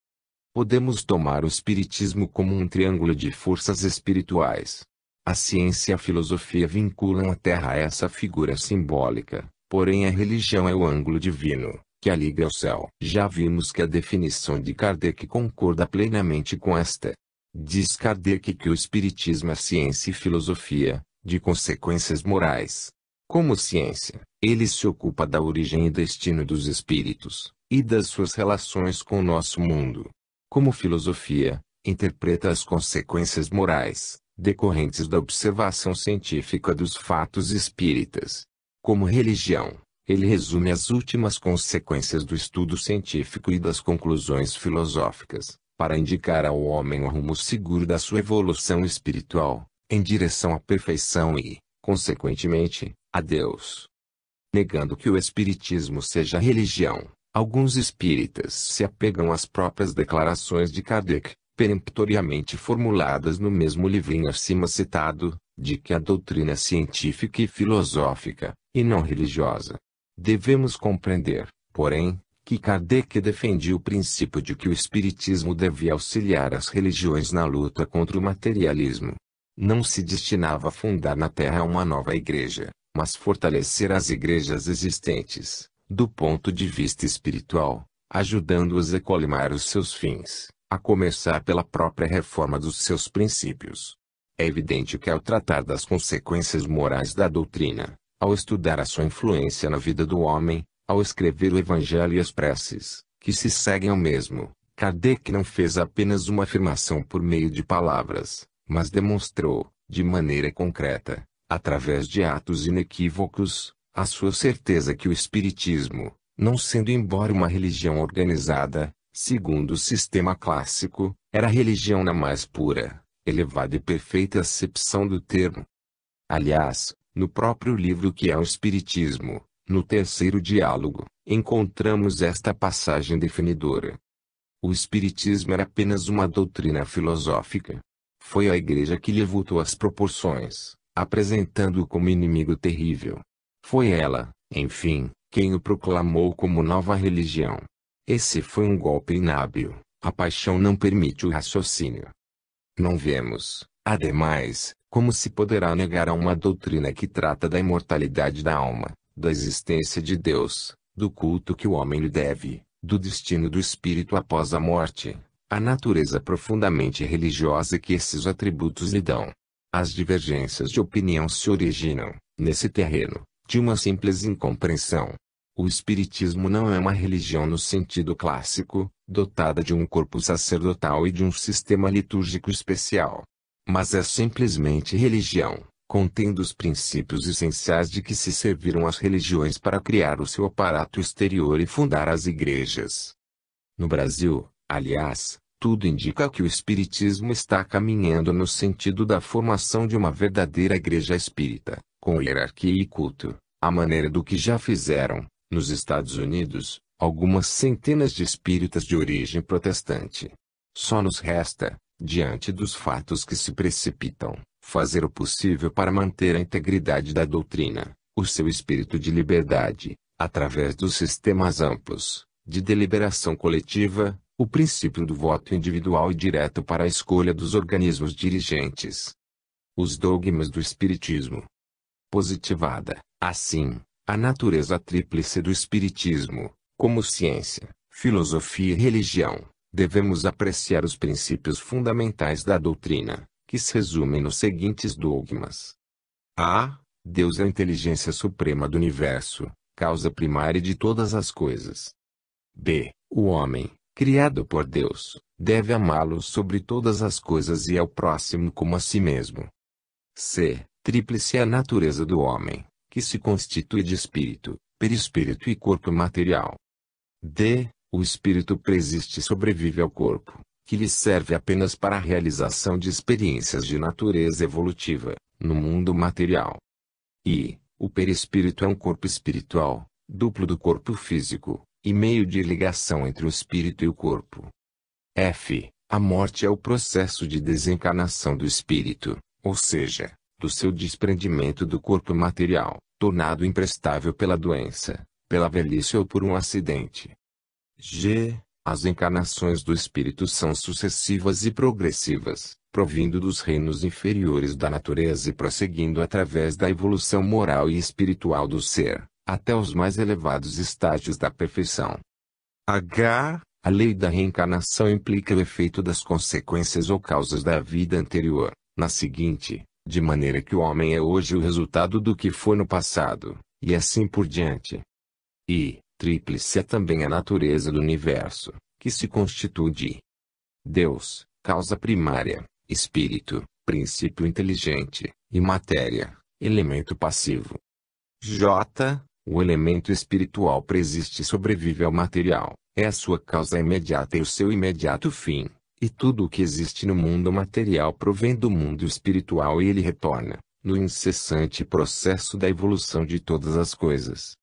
podemos tomar o Espiritismo como um triângulo de forças espirituais. A ciência e a filosofia vinculam a Terra a essa figura simbólica, porém a religião é o ângulo divino, que a liga ao céu. Já vimos que a definição de Kardec concorda plenamente com esta. Diz Kardec que o Espiritismo é ciência e filosofia, de consequências morais. Como ciência, ele se ocupa da origem e destino dos espíritos, e das suas relações com o nosso mundo. Como filosofia, interpreta as consequências morais, decorrentes da observação científica dos fatos espíritas. Como religião, ele resume as últimas consequências do estudo científico e das conclusões filosóficas, para indicar ao homem o rumo seguro da sua evolução espiritual, em direção à perfeição e, consequentemente, a Deus. Negando que o espiritismo seja religião, alguns espíritas se apegam às próprias declarações de Kardec, peremptoriamente formuladas no mesmo livrinho acima citado, de que a doutrina é científica e filosófica, e não religiosa. Devemos compreender, porém, que Kardec defendia o princípio de que o espiritismo devia auxiliar as religiões na luta contra o materialismo. Não se destinava a fundar na Terra uma nova igreja, mas fortalecer as igrejas existentes, do ponto de vista espiritual, ajudando-as a colimar os seus fins, a começar pela própria reforma dos seus princípios. É evidente que ao tratar das consequências morais da doutrina, ao estudar a sua influência na vida do homem, ao escrever o Evangelho e as preces, que se seguem ao mesmo, Kardec não fez apenas uma afirmação por meio de palavras, mas demonstrou, de maneira concreta, através de atos inequívocos, a sua certeza que o Espiritismo, não sendo embora uma religião organizada, segundo o sistema clássico, era a religião na mais pura, elevada e perfeita acepção do termo. Aliás, no próprio livro que é o Espiritismo, no terceiro diálogo, encontramos esta passagem definidora. O Espiritismo era apenas uma doutrina filosófica. Foi a Igreja que lhe voltou as proporções, apresentando-o como inimigo terrível. Foi ela, enfim, quem o proclamou como nova religião. Esse foi um golpe inábil. A paixão não permite o raciocínio. Não vemos, ademais, como se poderá negar a uma doutrina que trata da imortalidade da alma, da existência de Deus, do culto que o homem lhe deve, do destino do espírito após a morte, a natureza profundamente religiosa que esses atributos lhe dão. As divergências de opinião se originam, nesse terreno, de uma simples incompreensão. O Espiritismo não é uma religião no sentido clássico, dotada de um corpo sacerdotal e de um sistema litúrgico especial. Mas é simplesmente religião, contendo os princípios essenciais de que se serviram as religiões para criar o seu aparato exterior e fundar as igrejas. No Brasil, aliás, tudo indica que o Espiritismo está caminhando no sentido da formação de uma verdadeira igreja espírita, com hierarquia e culto, à maneira do que já fizeram, nos Estados Unidos, algumas centenas de espíritas de origem protestante. Só nos resta, diante dos fatos que se precipitam, fazer o possível para manter a integridade da doutrina, o seu espírito de liberdade, através dos sistemas amplos, de deliberação coletiva, o princípio do voto individual e direto para a escolha dos organismos dirigentes. Os dogmas do Espiritismo. Positivada, assim, a natureza tríplice do Espiritismo, como ciência, filosofia e religião, devemos apreciar os princípios fundamentais da doutrina, que se resumem nos seguintes dogmas. A. Deus é a inteligência suprema do universo, causa primária de todas as coisas. B. O homem, criado por Deus, deve amá-lo sobre todas as coisas e ao próximo como a si mesmo. C. Tríplice é a natureza do homem, que se constitui de espírito, perispírito e corpo material. D. O espírito preexiste e sobrevive ao corpo, que lhe serve apenas para a realização de experiências de natureza evolutiva, no mundo material. I. O perispírito é um corpo espiritual, duplo do corpo físico, e meio de ligação entre o espírito e o corpo. F. A morte é o processo de desencarnação do espírito, ou seja, do seu desprendimento do corpo material, tornado imprestável pela doença, pela velhice ou por um acidente. G. As encarnações do espírito são sucessivas e progressivas, provindo dos reinos inferiores da natureza e prosseguindo através da evolução moral e espiritual do ser, até os mais elevados estágios da perfeição. H. A lei da reencarnação implica o efeito das consequências ou causas da vida anterior, na seguinte, de maneira que o homem é hoje o resultado do que foi no passado, e assim por diante. I. Tríplice é também a natureza do universo, que se constitui de Deus, causa primária, espírito, princípio inteligente, e matéria, elemento passivo. J. O elemento espiritual preexiste e sobrevive ao material, é a sua causa imediata e o seu imediato fim, e tudo o que existe no mundo material provém do mundo espiritual e ele retorna, no incessante processo da evolução de todas as coisas.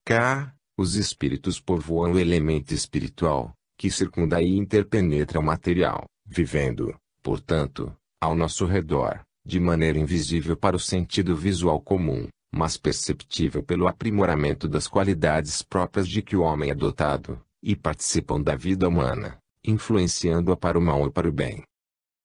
K. Os espíritos povoam o elemento espiritual, que circunda e interpenetra o material, vivendo, portanto, ao nosso redor, de maneira invisível para o sentido visual comum, mas perceptível pelo aprimoramento das qualidades próprias de que o homem é dotado, e participam da vida humana, influenciando-a para o mal e para o bem.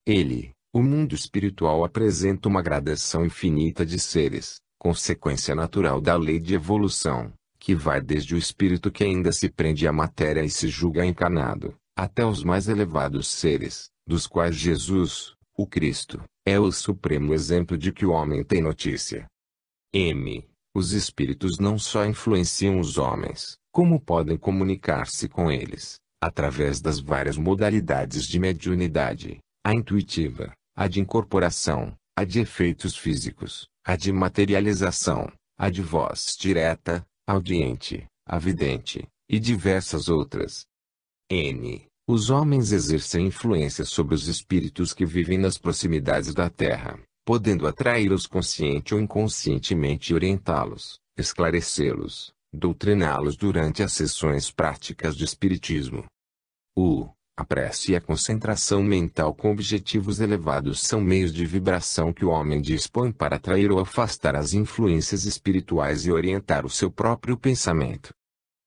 Ele, o mundo espiritual apresenta uma gradação infinita de seres, consequência natural da lei de evolução, que vai desde o espírito que ainda se prende à matéria e se julga encarnado, até os mais elevados seres, dos quais Jesus, o Cristo, é o supremo exemplo de que o homem tem notícia. M. Os espíritos não só influenciam os homens, como podem comunicar-se com eles, através das várias modalidades de mediunidade, a intuitiva, a de incorporação, a de efeitos físicos, a de materialização, a de voz direta, audiente, avidente, e diversas outras. N. Os homens exercem influência sobre os espíritos que vivem nas proximidades da Terra, podendo atraí-los consciente ou inconscientemente e orientá-los, esclarecê-los, doutriná-los durante as sessões práticas de espiritismo. A prece e a concentração mental com objetivos elevados são meios de vibração que o homem dispõe para atrair ou afastar as influências espirituais e orientar o seu próprio pensamento.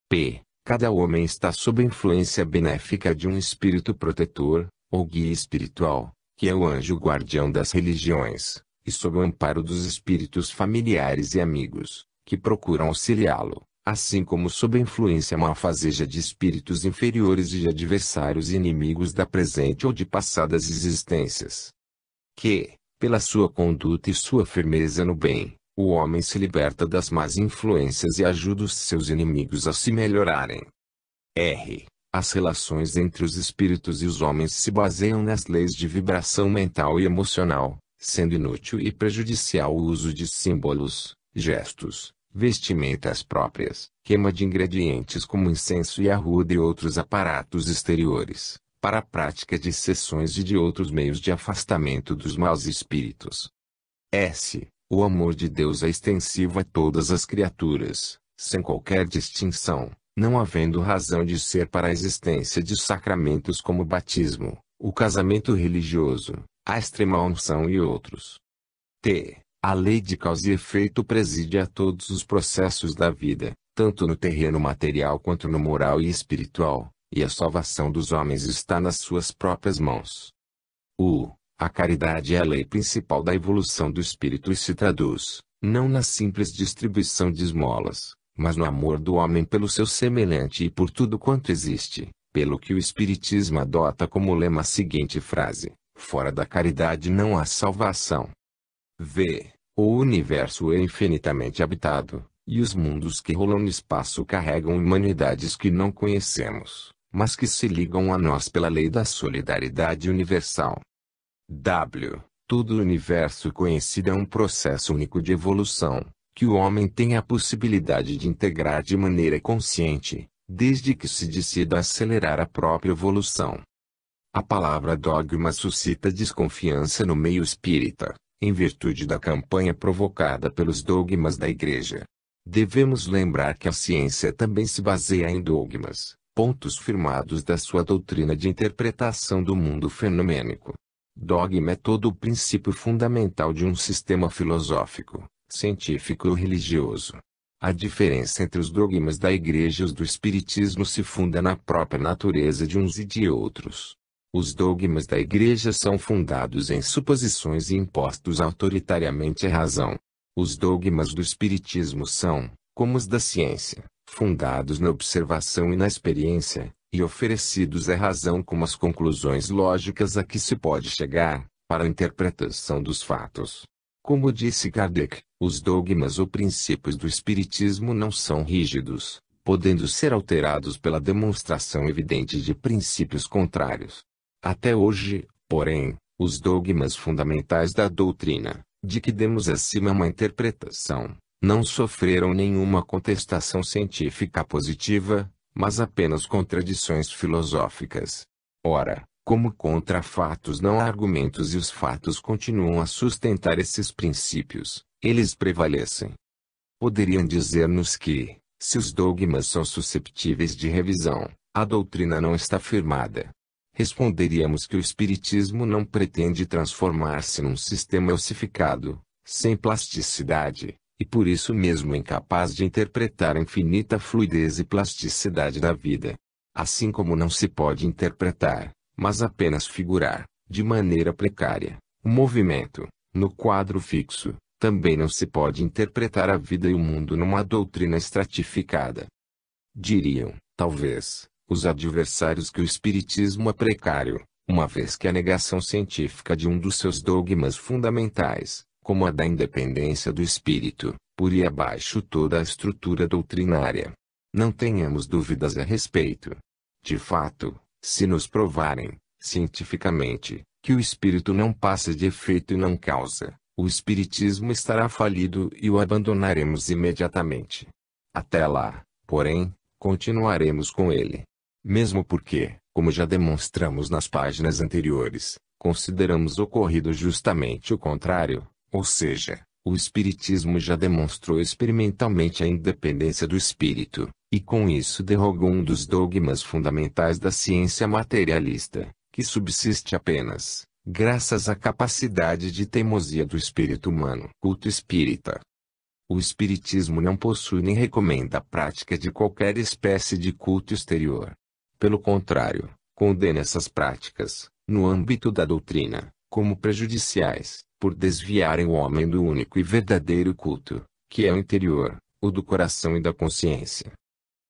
P. Cada homem está sob a influência benéfica de um espírito protetor, ou guia espiritual, que é o anjo guardião das religiões, e sob o amparo dos espíritos familiares e amigos, que procuram auxiliá-lo, assim como sob a influência malfazeja de espíritos inferiores e de adversários e inimigos da presente ou de passadas existências. Que, pela sua conduta e sua firmeza no bem, O homem se liberta das más influências e ajuda os seus inimigos a se melhorarem. As relações entre os espíritos e os homens se baseiam nas leis de vibração mental e emocional, sendo inútil e prejudicial o uso de símbolos, gestos, vestimentas próprias, queima de ingredientes como incenso e arruda e outros aparatos exteriores, para a prática de sessões e de outros meios de afastamento dos maus espíritos. O amor de Deus é extensivo a todas as criaturas, sem qualquer distinção, não havendo razão de ser para a existência de sacramentos como o batismo, o casamento religioso, a extrema-unção e outros. A lei de causa e efeito preside a todos os processos da vida, tanto no terreno material quanto no moral e espiritual, e a salvação dos homens está nas suas próprias mãos. A caridade é a lei principal da evolução do espírito e se traduz, não na simples distribuição de esmolas, mas no amor do homem pelo seu semelhante e por tudo quanto existe, pelo que o Espiritismo adota como lema a seguinte frase: fora da caridade não há salvação. O universo é infinitamente habitado, e os mundos que rolam no espaço carregam humanidades que não conhecemos, mas que se ligam a nós pela lei da solidariedade universal. Todo o universo conhecido é um processo único de evolução, que o homem tem a possibilidade de integrar de maneira consciente, desde que se decida acelerar a própria evolução. A palavra dogma suscita desconfiança no meio espírita, em virtude da campanha provocada pelos dogmas da Igreja. Devemos lembrar que a ciência também se baseia em dogmas, pontos firmados da sua doutrina de interpretação do mundo fenomênico. Dogma é todo o princípio fundamental de um sistema filosófico, científico ou religioso. A diferença entre os dogmas da Igreja e os do Espiritismo se funda na própria natureza de uns e de outros. Os dogmas da Igreja são fundados em suposições e impostos autoritariamente à razão. Os dogmas do Espiritismo são, como os da ciência, fundados na observação e na experiência, e oferecidos à razão como as conclusões lógicas a que se pode chegar, para a interpretação dos fatos. Como disse Kardec, os dogmas ou princípios do Espiritismo não são rígidos, podendo ser alterados pela demonstração evidente de princípios contrários. Até hoje, porém, os dogmas fundamentais da doutrina, de que demos acima uma interpretação, não sofreram nenhuma contestação científica positiva, mas apenas contradições filosóficas. Ora, como contra fatos não há argumentos e os fatos continuam a sustentar esses princípios, eles prevalecem. Poderiam dizer-nos que, se os dogmas são susceptíveis de revisão, a doutrina não está firmada. Responderíamos que o Espiritismo não pretende transformar-se num sistema ossificado, sem plasticidade, e por isso mesmo incapaz de interpretar a infinita fluidez e plasticidade da vida. Assim como não se pode interpretar, mas apenas figurar, de maneira precária, o movimento, no quadro fixo, também não se pode interpretar a vida e o mundo numa doutrina estratificada. Diriam, talvez, os adversários que o Espiritismo é precário, uma vez que a negação científica de um dos seus dogmas fundamentais, como a da independência do espírito, poria abaixo toda a estrutura doutrinária. Não tenhamos dúvidas a respeito. De fato, se nos provarem, cientificamente, que o espírito não passa de efeito e não causa, o Espiritismo estará falido e o abandonaremos imediatamente. Até lá, porém, continuaremos com ele. Mesmo porque, como já demonstramos nas páginas anteriores, consideramos ocorrido justamente o contrário, ou seja, o Espiritismo já demonstrou experimentalmente a independência do espírito, e com isso derrogou um dos dogmas fundamentais da ciência materialista, que subsiste apenas, graças à capacidade de teimosia do espírito humano. Culto espírita. O Espiritismo não possui nem recomenda a prática de qualquer espécie de culto exterior. Pelo contrário, condena essas práticas, no âmbito da doutrina, como prejudiciais, por desviarem o homem do único e verdadeiro culto, que é o interior, o do coração e da consciência.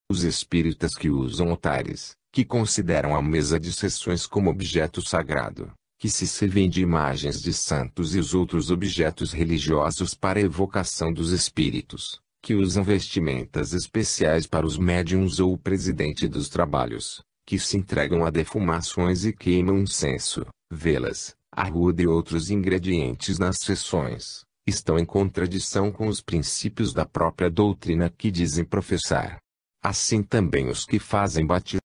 Os espíritas que usam altares, que consideram a mesa de sessões como objeto sagrado, que se servem de imagens de santos e os outros objetos religiosos para a evocação dos espíritos, que usam vestimentas especiais para os médiuns ou o presidente dos trabalhos, que se entregam a defumações e queimam incenso, velas, arruda e outros ingredientes nas sessões, estão em contradição com os princípios da própria doutrina que dizem professar. Assim também os que fazem batismo